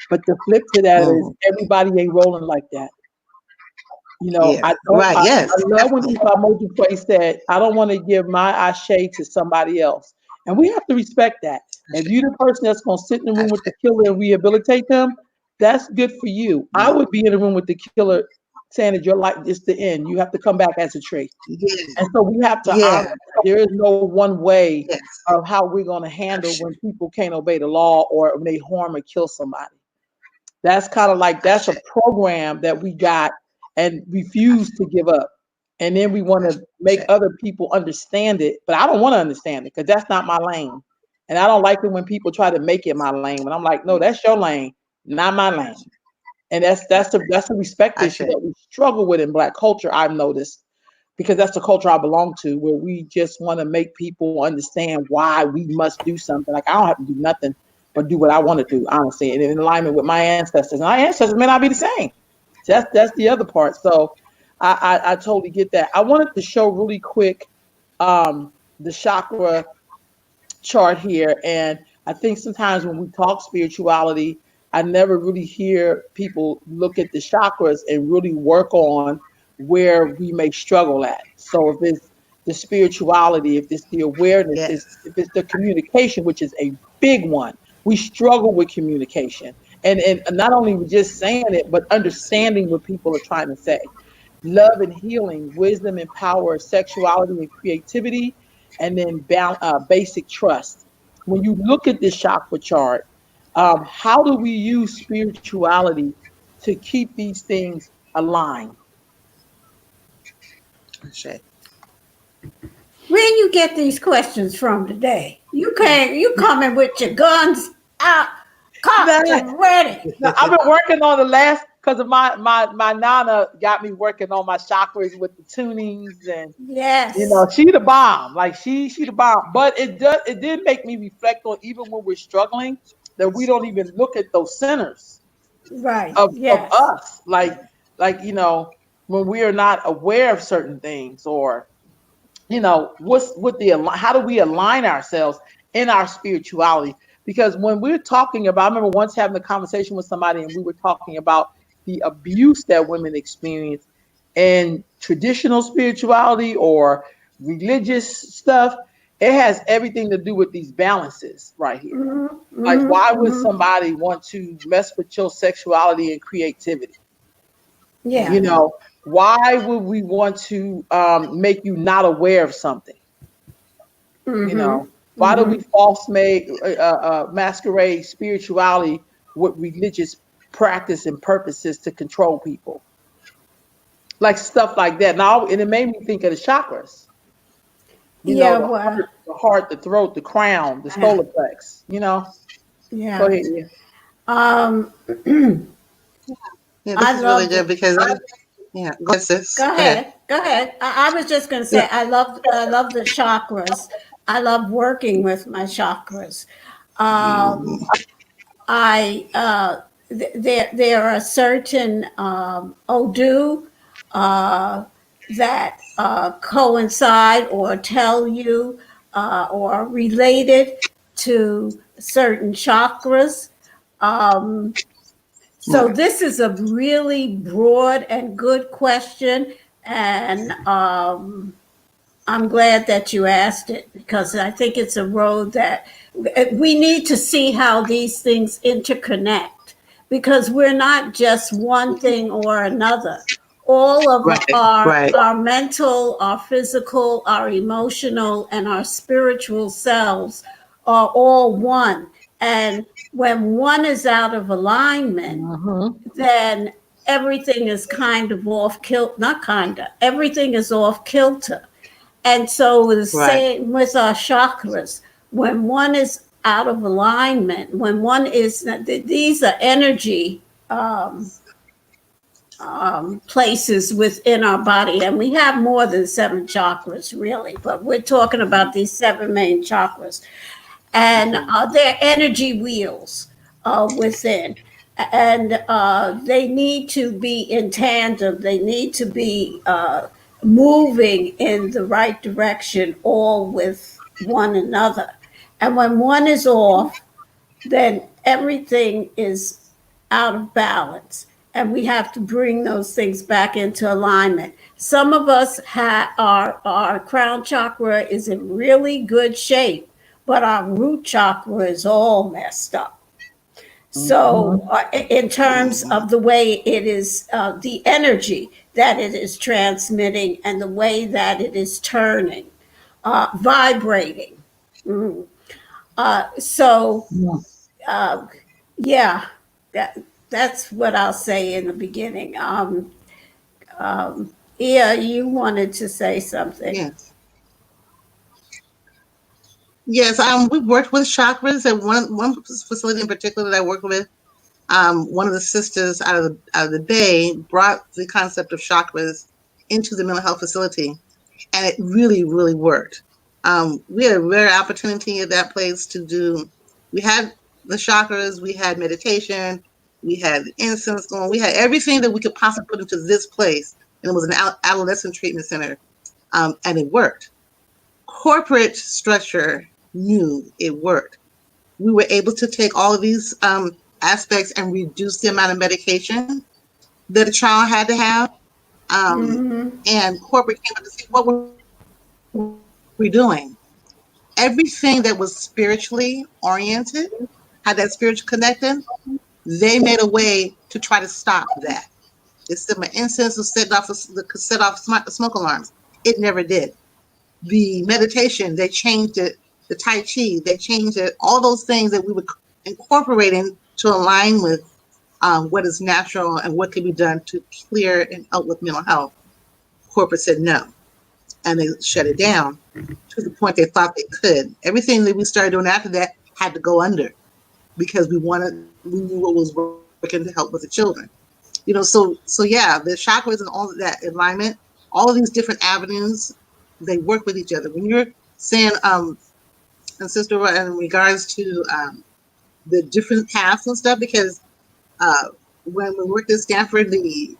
but the flip to that is everybody ain't rolling like that. You know, Yeah. Right. Yes. I love when Ifa Mojupe said, I don't want to give my ashe to somebody else. And we have to respect that. If you're the person that's going to sit in the room with the killer and rehabilitate them, that's good for you. I would be in the room with the killer saying that your life is the end. You have to come back as a tree. Yeah. And so we have to Yeah. honor. There is no one way Yes. of how we're going to handle when people can't obey the law or when they harm or kill somebody. That's kind of like that's a program that we got and refuse to give up. And then we want to make other people understand it, but I don't want to understand it because that's not my lane. And I don't like it when people try to make it my lane. When I'm like, no, that's your lane, not my lane. And that's a respect issue that we struggle with in Black culture. I've noticed because that's the culture I belong to, where we just want to make people understand why we must do something. Like I don't have to do nothing but do what I want to do, honestly, and in alignment with my ancestors. And my ancestors may not be the same. That's the other part. So I totally get that. I wanted to show really quick the chakra chart here, and I think sometimes when we talk spirituality, I never really hear people look at the chakras and really work on where we may struggle at. So if it's the spirituality, if it's the awareness, if it's the communication, which is a big one, we struggle with communication. And not only just saying it, but understanding what people are trying to say. Love and healing, wisdom and power, sexuality and creativity, and then basic trust. When you look at this chakra chart, how do we use spirituality to keep these things aligned? Where you get these questions from today? You coming with your guns out, cocked and ready. Now, I've been working on the last because of my nana got me working on my chakras with the tunings and yes, she the bomb. Like she the bomb. But it did make me reflect on even when we're struggling that we don't even look at those centers of us. Like when we are not aware of certain things or how do we align ourselves in our spirituality? Because when we're talking about, I remember once having a conversation with somebody and we were talking about the abuse that women experience in traditional spirituality or religious stuff. It has everything to do with these balances right here. Like, why would somebody want to mess with your sexuality and creativity? Yeah. Why would we want to make you not aware of something? Why do we masquerade spirituality with religious practice and purposes to control people? Like stuff like that. Now, and it made me think of the chakras. The heart, the throat, the crown, the solar plex. Yeah. Go ahead. This is really good because Go ahead. I was just going to say I love the chakras. I love working with my chakras. There are certain Odu that coincide or tell you or related to certain chakras. So this is a really broad and good question, and I'm glad that you asked it because I think it's a road that we need to see how these things interconnect because we're not just one thing or another. All of our mental, our physical, our emotional, and our spiritual selves are all one. And when one is out of alignment, then everything is kind of off kilter. Not kind of, everything is off kilter. And so the same with our chakras. When one is out of alignment, when one is, these are energy places within our body. And we have more than 7 chakras, really, but we're talking about these 7 main chakras. And they're energy wheels within. And they need to be in tandem. They need to be moving in the right direction, all with one another. And when one is off, then everything is out of balance. and we have to bring those things back into alignment. Some of us our crown chakra is in really good shape, but our root chakra is all messed up. So, in terms of the way it is, the energy that it is transmitting and the way that it is turning, vibrating. Mm. So, uh, yeah, that's what I'll say in the beginning. Yeah, you wanted to say something. Yes. Yes, we've worked with chakras, and one facility in particular that I worked with, one of the sisters out of the Bay brought the concept of chakras into the mental health facility, and it really, really worked. We had a rare opportunity at that place to do. We had the chakras, we had meditation, we had incense going, we had everything that we could possibly put into this place, and it was an adolescent treatment center, and it worked. Corporate structure knew it worked. We were able to take all of these aspects and reduce the amount of medication that a child had to have. And corporate came up to see what were we doing. Everything that was spiritually oriented, had that spiritual connection, they made a way to try to stop that. They said my incense was set off smoke alarms. It never did. The meditation, they changed it. The Tai Chi, they changed it. All those things that we were incorporating to align with what is natural and what can be done to clear and help with mental health. Corporate said no, and they shut it down to the point they thought they could. Everything that we started doing after that had to go under because we knew what was working to help with the children. So yeah, the chakras and all of that alignment, all of these different avenues, they work with each other. When you're saying, and Sister, in regards to the different paths and stuff, because when we worked at Stanford, the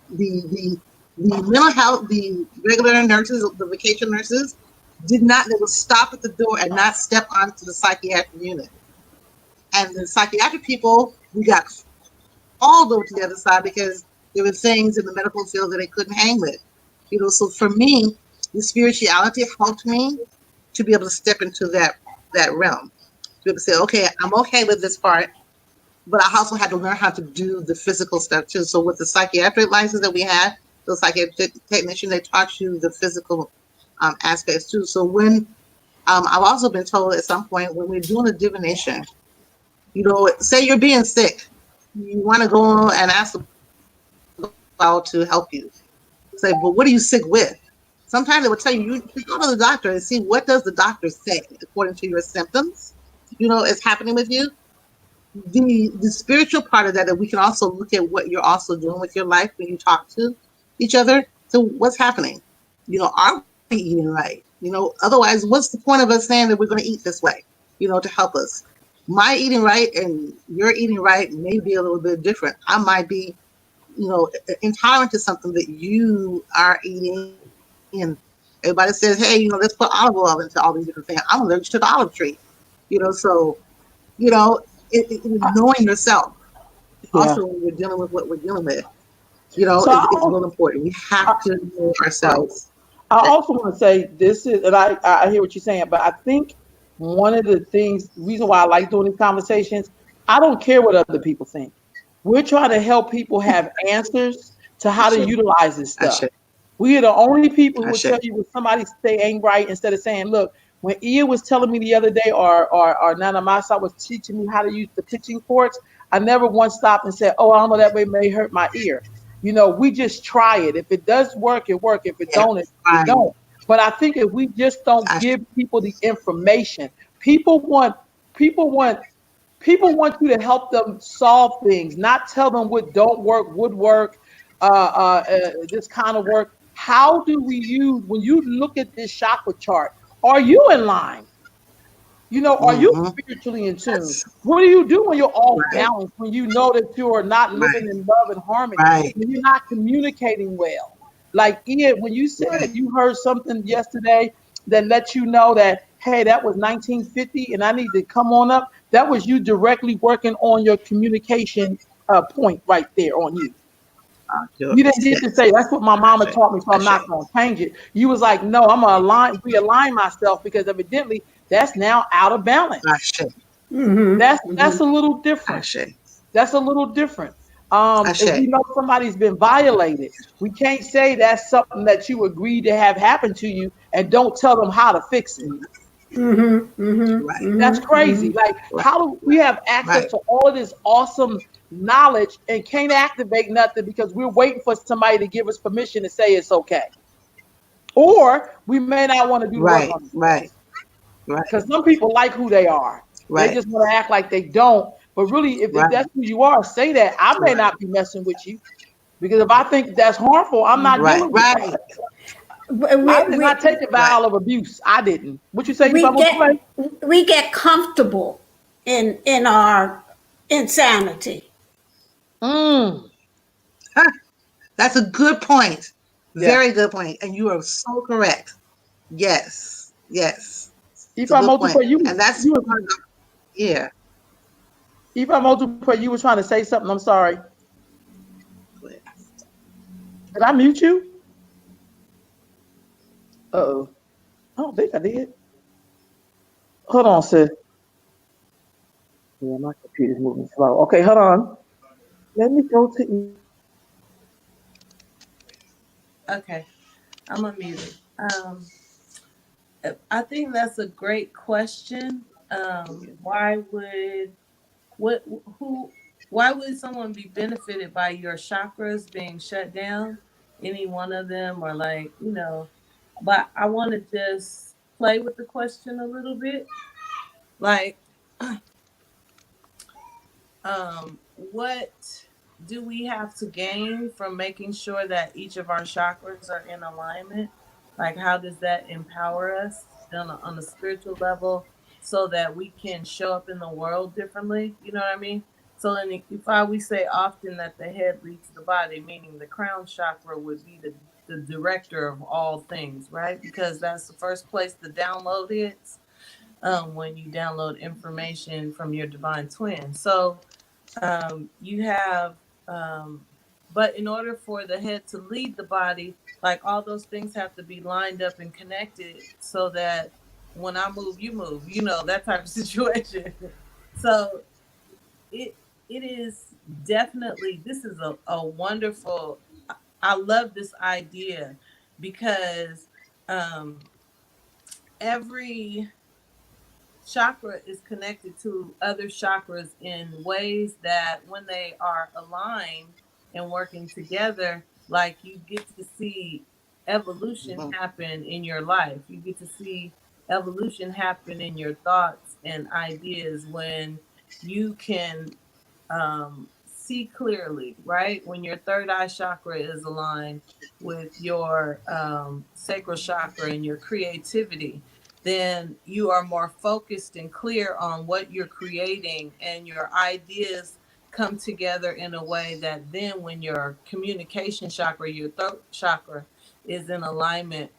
mental health, the regular nurses, the vacation nurses, they would stop at the door and not step onto the psychiatric unit. And the psychiatric people, we got all over to the other side because there were things in the medical field that they couldn't hang with. So for me, the spirituality helped me to be able to step into that realm. To be able to say, okay, I'm okay with this part, but I also had to learn how to do the physical stuff too. So with the psychiatric license that we had, the psychiatric technician, they taught you the physical aspects too. So when I've also been told at some point when we're doing a divination, say you're being sick, you want to go and ask about to help you. Say, well, what are you sick with? Sometimes they will tell you go to the doctor and see what does the doctor say according to your symptoms, is happening with you. The spiritual part of that we can also look at what you're also doing with your life when you talk to each other. So what's happening? Are we eating right? Otherwise, what's the point of us saying that we're going to eat this way, to help us? My eating right and your eating right may be a little bit different. I might be, intolerant to something that you are eating. And everybody says, hey, let's put olive oil into all these different things. I'm allergic to the olive tree, so, knowing yourself. Also, when we're dealing with what we're dealing with, it's real important. We have to know ourselves. I also want to say this is, and I hear what you're saying, but I think one of the reason why I like doing these conversations, I don't care what other people think. We're trying to help people have answers to how to utilize this stuff. We are the only people who will tell you when somebody say ain't right instead of saying, look, when Ia was telling me the other day, or Nana Masa was teaching me how to use the pitching forks, I never once stopped and said, oh, I don't know, that way may hurt my ear. We just try it. If it does work, it works. If it don't, it don't. But I think if we just don't give people the information, people want you to help them solve things, not tell them what don't work, would work, this kind of work. How do we use, when you look at this chakra chart, are you in line? Are you spiritually in tune? What do you do when you're off balance, when you know that you are not living in love and harmony, when you're not communicating well? Like Ian, when you said you heard something yesterday that let you know that, hey, that was 1950 and I need to come on up, that was you directly working on your communication point right there on you. You didn't get to say, that's what my mama taught me, so I'm not going to change it. You was like, no, I'm going to realign myself because evidently that's now out of balance. Ashe. That's a little different. Ashe. That's a little different. If Ashe. we know somebody's been violated, we can't say that's something that you agreed to have happen to you and don't tell them how to fix it. Right. That's crazy. Like, how do we have access Right. to all of this awesome knowledge and can't activate nothing because we're waiting for somebody to give us permission to say it's okay? Or we may not want to do the work Right. on Right. themselves. Right. Because some people like who they are. They Right. just want to act like they don't. But really, if Right. that's who you are, say that. I may Right. not be messing with you. Because if I think that's harmful, I'm not Right. dealing with Right. that. I did not take a Right. vow of abuse. I didn't. What you say? You we about to play? get comfortable in our insanity. Mm. That's a good point. Yeah. Very good point. And you are so correct. Yes. Yes. It's If a I'm good point. you, And that's you yeah. if I'm you were trying to say something. I'm sorry. Did I mute you? Uh-oh. I don't think I did. Hold on, sis. Yeah, my computer's moving slow. Okay, hold on. Let me go to. Okay, I'm unmuted. I think that's a great question. Why would what who why would someone be benefited by your chakras being shut down? Any one of them, or like, but I want to just play with the question a little bit. Like, what do we have to gain from making sure that each of our chakras are in alignment? Like, how does that empower us on a spiritual level so that we can show up in the world differently? You know what I mean? So in Ifa, we say often that the head leads the body, meaning the crown chakra would be the director of all things, right? Because that's the first place the download is, when you download information from your divine twin. So you have, but in order for the head to lead the body, like all those things have to be lined up and connected so that when I move, you move, that type of situation. So it it is definitely, this is a wonderful, I love this idea because every chakra is connected to other chakras in ways that when they are aligned and working together, like you get to see evolution happen in your life. You get to see evolution happen in your thoughts and ideas when you can see clearly, right? When your third eye chakra is aligned with your sacral chakra and your creativity, then you are more focused and clear on what you're creating, and your ideas come together in a way that then when your communication chakra, your throat chakra is in alignment,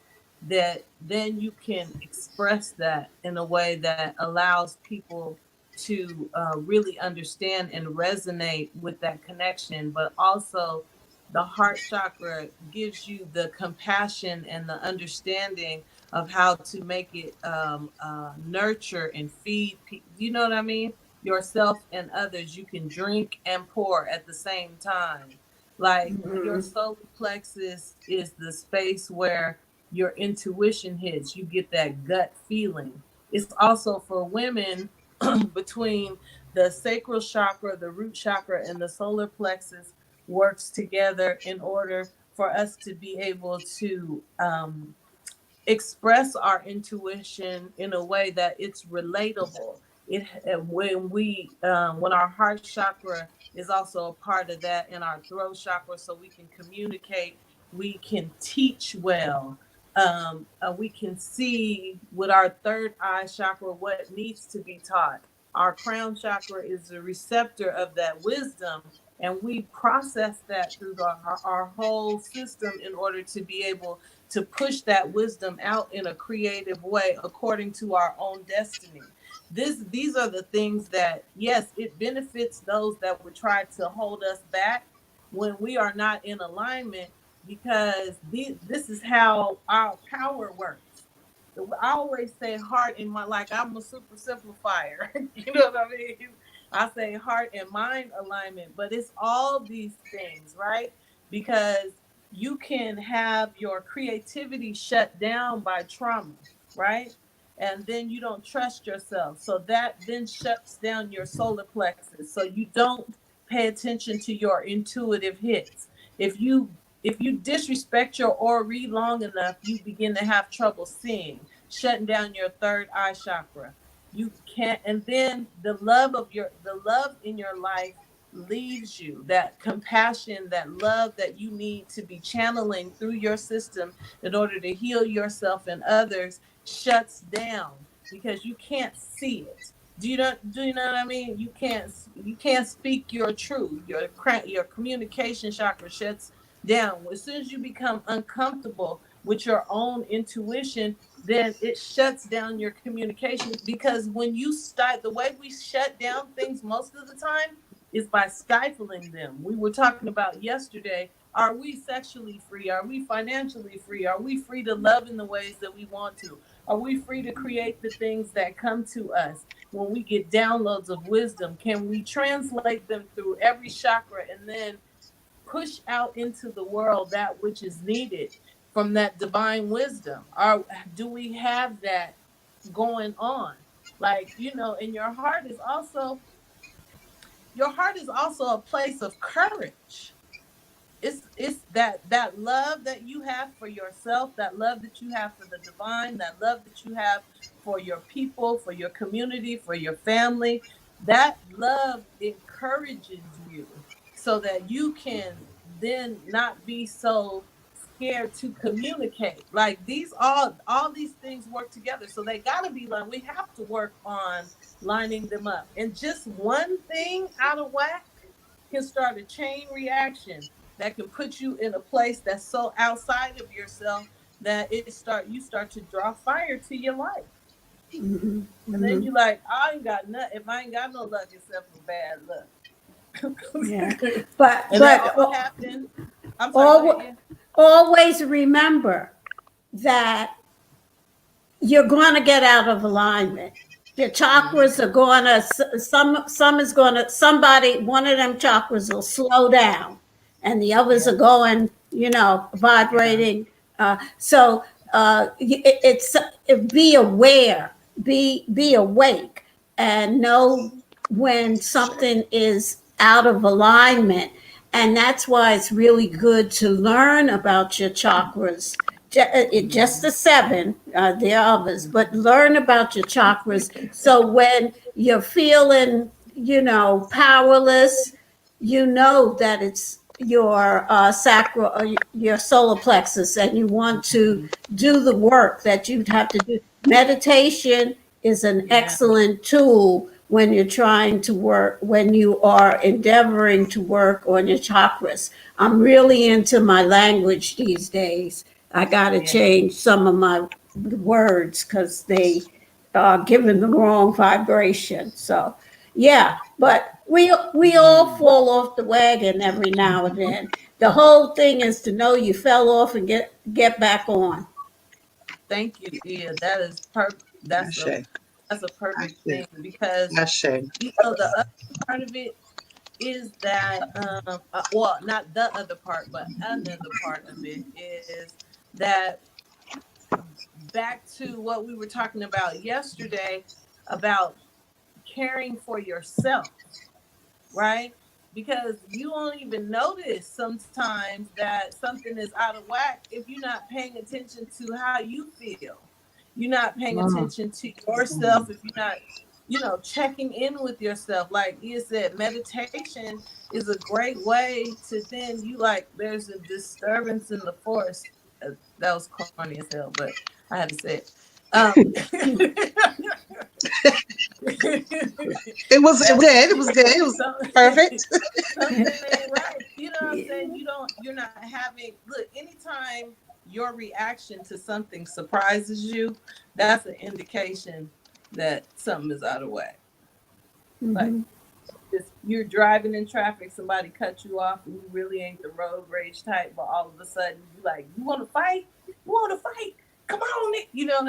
that then you can express that in a way that allows people to really understand and resonate with that connection. But also the heart chakra gives you the compassion and the understanding of how to make it nurture and feed people. You know what I mean? Yourself and others. You can drink and pour at the same time. Like your solar plexus is the space where your intuition hits. You get that gut feeling. It's also for women between the sacral chakra, the root chakra, and the solar plexus works together in order for us to be able to express our intuition in a way that it's relatable. When our heart chakra is also a part of that, and our throat chakra, so we can communicate, we can teach well. We can see with our third eye chakra what needs to be taught. Our crown chakra is the receptor of that wisdom, and we process that through our whole system in order to be able to push that wisdom out in a creative way according to our own destiny. These are the things that, yes, it benefits those that would try to hold us back, when we are not in alignment, because this is how our power works. I always say heart and mind, like I'm a super simplifier. You know what I mean? I say heart and mind alignment, but it's all these things, right? Because you can have your creativity shut down by trauma, right? And then you don't trust yourself. So that then shuts down your solar plexus. So you don't pay attention to your intuitive hits. If you disrespect your aura long enough, you begin to have trouble seeing, shutting down your third eye chakra. You can't, and then the love in your life leaves you. That compassion, that love that you need to be channeling through your system in order to heal yourself and others shuts down because you can't see it. Do you know what I mean? You can't speak your truth. Your communication chakra shuts down. As soon as you become uncomfortable with your own intuition, then it shuts down your communication, because when you start, the way we shut down things most of the time is by stifling them. We were talking about yesterday, are we sexually free? Are we financially free? Are we free to love in the ways that we want to? Are we free to create the things that come to us? When we get downloads of wisdom, can we translate them through every chakra and then push out into the world that which is needed from that divine wisdom? Or do we have that going on? Like, and your heart is also a place of courage. It's that love that you have for yourself, that love that you have for the divine, that love that you have for your people, for your community, for your family. That love encourages you so that you can then not be so scared to communicate. Like, all these things work together, so they got to be like, we have to work on lining them up, and just one thing out of whack can start a chain reaction that can put you in a place that's so outside of yourself that you start to draw fire to your life. Mhm. And then you like, I ain't got nothing. If I ain't got no luck except for bad luck. Yeah. But And that all happened. I'm sorry, go ahead, yeah. always remember that you're going to get out of alignment. Your chakras are going to, some is going to, one of them chakras will slow down and the others are going, vibrating. So be aware, be awake, and know when something is out of alignment. And that's why it's really good to learn about your chakras. Just the seven, there are others, but learn about your chakras. So when you're feeling, powerless, you know that it's your sacral or your solar plexus, and you want to do the work that you'd have to do. Meditation is an excellent tool when you're trying to work, when you are endeavoring to work on your chakras. I'm really into my language these days. I got to change some of my words because they are giving the wrong vibration. So, yeah, but we all fall off the wagon every now and then. The whole thing is to know you fell off and get back on. Thank you, Ia. That is perfect. That's a perfect thing, because the other part of it is that well, not the other part, but another part of it is that, back to what we were talking about yesterday about caring for yourself, right? Because you won't even notice sometimes that something is out of whack if you're not paying attention to how you feel. You're not paying attention to yourself if you're not, checking in with yourself. Like you said, meditation is a great way to then there's a disturbance in the force. That was corny as hell, but I had to say it. It was good. It was good. It was perfect. Something ain't right. You know what I'm saying? You're not having, look, anytime your reaction to something surprises you, that's an indication that something is out of whack. Like, you're driving in traffic, somebody cut you off, and you really ain't the road rage type, but all of a sudden you like, you want to fight? You want to fight? Come on, Nick. You know,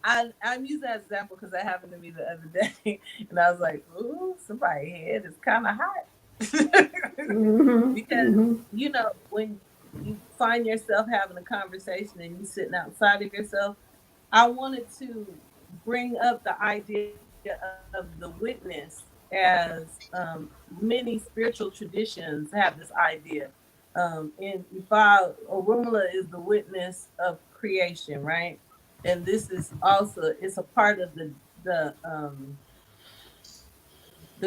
I'm using that example because that happened to me the other day, and I was like, ooh, somebody's head is kind of hot. Because you know, when you find yourself having a conversation and you sitting outside of yourself, I wanted to bring up the idea of the witness, as many spiritual traditions have this idea. In Ifa, Orumla is the witness of creation, right? And this is also, it's a part of the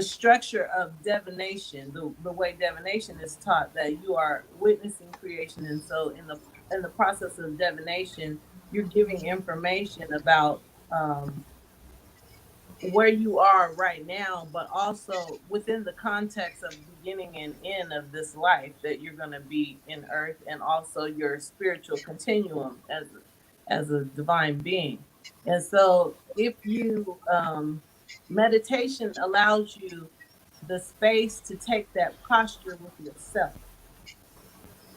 structure of divination, the way divination is taught, that you are witnessing creation. And so in the process of divination, you're giving information about where you are right now, but also within the context of beginning and end of this life that you're going to be in earth, and also your spiritual continuum as a divine being. And so if you meditation allows you the space to take that posture with yourself,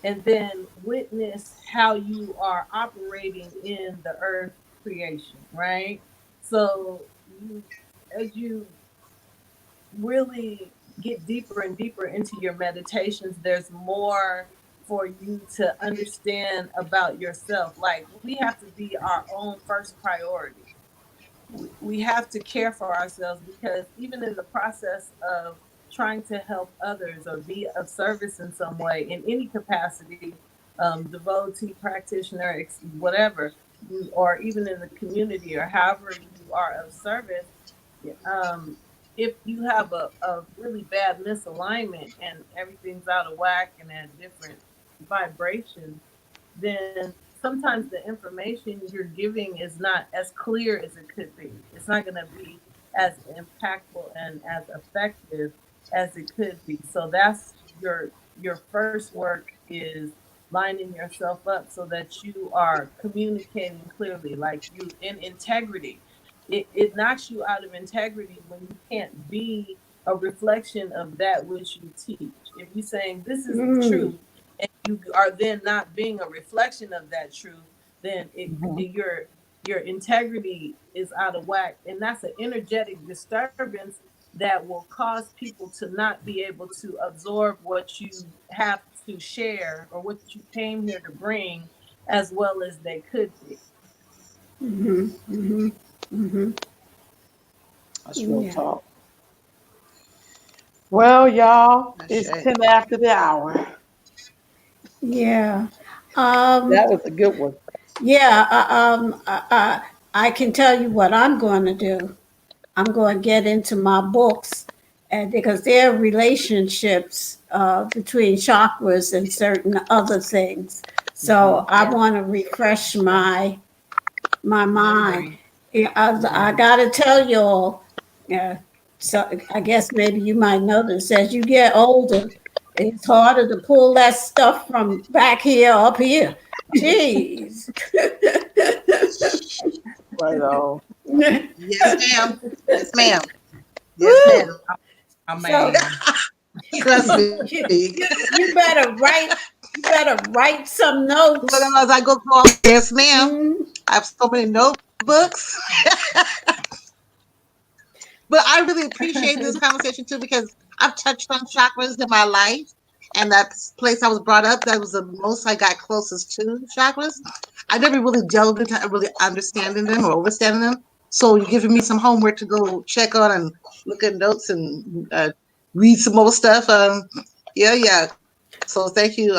and then witness how you are operating in the earth creation, right? So you, as you really get deeper and deeper into your meditations, there's more for you to understand about yourself. Like, we have to be our own first priority. We have to care for ourselves, because even in the process of trying to help others or be of service in some way, in any capacity, devotee, practitioner, whatever, or even in the community, or however you are of service, um, if you have a really bad misalignment and everything's out of whack and at different vibrations, then sometimes the information you're giving is not as clear as it could be. It's not going to be as impactful and as effective as it could be. So that's your first work, is lining yourself up so that you are communicating clearly, like you in integrity. It knocks you out of integrity when you can't be a reflection of that which you teach. If you're saying this is the truth, and you are then not being a reflection of that truth, then your integrity is out of whack, and that's an energetic disturbance that will cause people to not be able to absorb what you have to share, or what you came here to bring, as well as they could be. That's real talk. Well, y'all, it's Ashe. 10 after the hour. Yeah. That was a good one. Yeah. I can tell you what I'm going to do. I'm going to get into my books, and because there are relationships between chakras and certain other things. So I want to refresh my mind. Yeah, I got to tell y'all. Yeah. So I guess maybe you might notice, as you get older, it's harder to pull that stuff from back here up here. Jeez. Right on. Yes, ma'am. Yes, ma'am. Yes, ma'am. Man. Trust me. You better write some notes. As I go through, yes, ma'am. Mm. I have so many notebooks. But I really appreciate this conversation too, because I've touched on chakras in my life, and that place I was brought up, that was the most I got closest to chakras. I never really delved into really understanding them or understanding them. So you're giving me some homework to go check on and look at notes and read some more stuff. Yeah. So thank you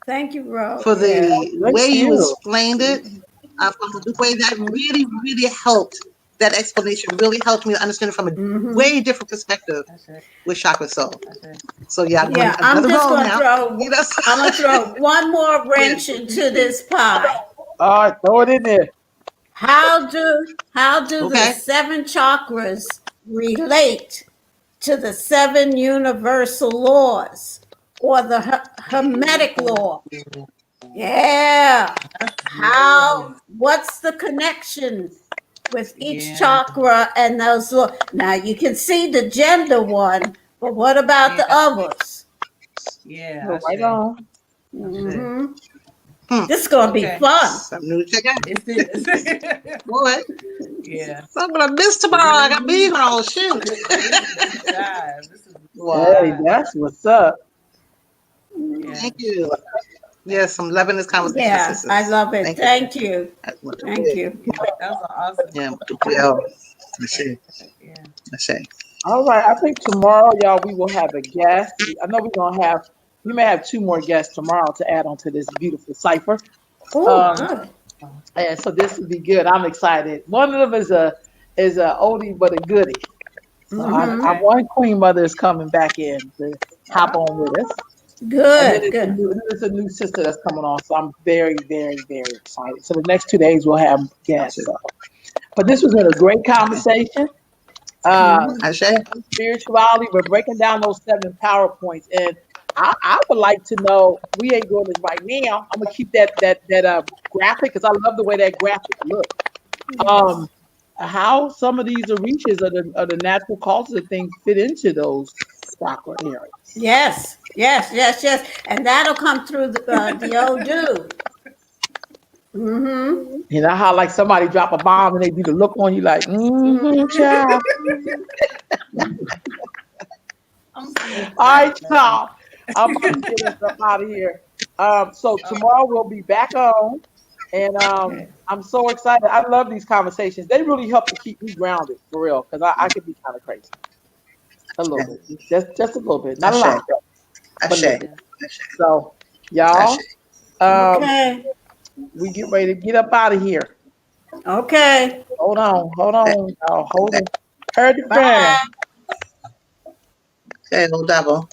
Thank you, Ro. for the Thank way you you. explained it, from the way that really helped. That explanation really helped me to understand it from a way different perspective with Chakra Soul. So yeah, I'm going I'm another just roll going to now. I'm going to throw one more wrench into this pie. All right, throw it in there. How do the Okay. 7 chakras relate to the 7 universal laws, or the Hermetic law? Yeah. What's the connection with each Yeah. chakra and those. Now you can see the gender one, but what about the Yeah. others? Yeah. Go right Ashe. on. hmm Hmm. This is gonna be Okay. fun. Something new to check out. It is. Boy, Yeah. I'm gonna miss tomorrow. I got bees on. Shoot. This is jive. This is Hey, jive. that's what's up. Yeah. Thank you. Yes, I'm loving this conversation, Yeah, sisters. I love it. Thank you. Thank you. That's what to Thank do. you. That was an awesome. Yeah, well, Ashe, Yeah. Ashe. All right. I think tomorrow, y'all, we will have a guest. I know we may have two more guests tomorrow to add on to this beautiful cipher. Oh, Um, good. and so this will be good. I'm excited. One of them is a oldie but a goodie. So Mhm. I one Queen Mother is coming back in to hop on with us. And then Good, good. it's a new sister that's coming on. So I'm very, very, very excited. So the next 2 days we'll have guests. So. But this was a great conversation. Ashe. Spirituality, we're breaking down those 7 PowerPoints. And I would like to know, we ain't doing this right now. I'm gonna keep that graphic because I love the way that graphic looks. How some of these reaches are the natural causes of things fit into those chakra areas. Yes, yes, yes, yes. And that'll come through the old dude. Mm-hmm. You know how like somebody drop a bomb and they do the look on you like, child. All right, y'all. I'm about to get us up out of here. So tomorrow we'll be back on, and I'm so excited. I love these conversations. They really help to keep me grounded for real, because I could be kind of crazy a little bit, just a little bit, not a lot, but a Ashe. little bit. So, y'all, Okay. we get ready to get up out of here. Okay. Hold on, y'all. Hold it. Heard the Bye. fan. Okay, no double.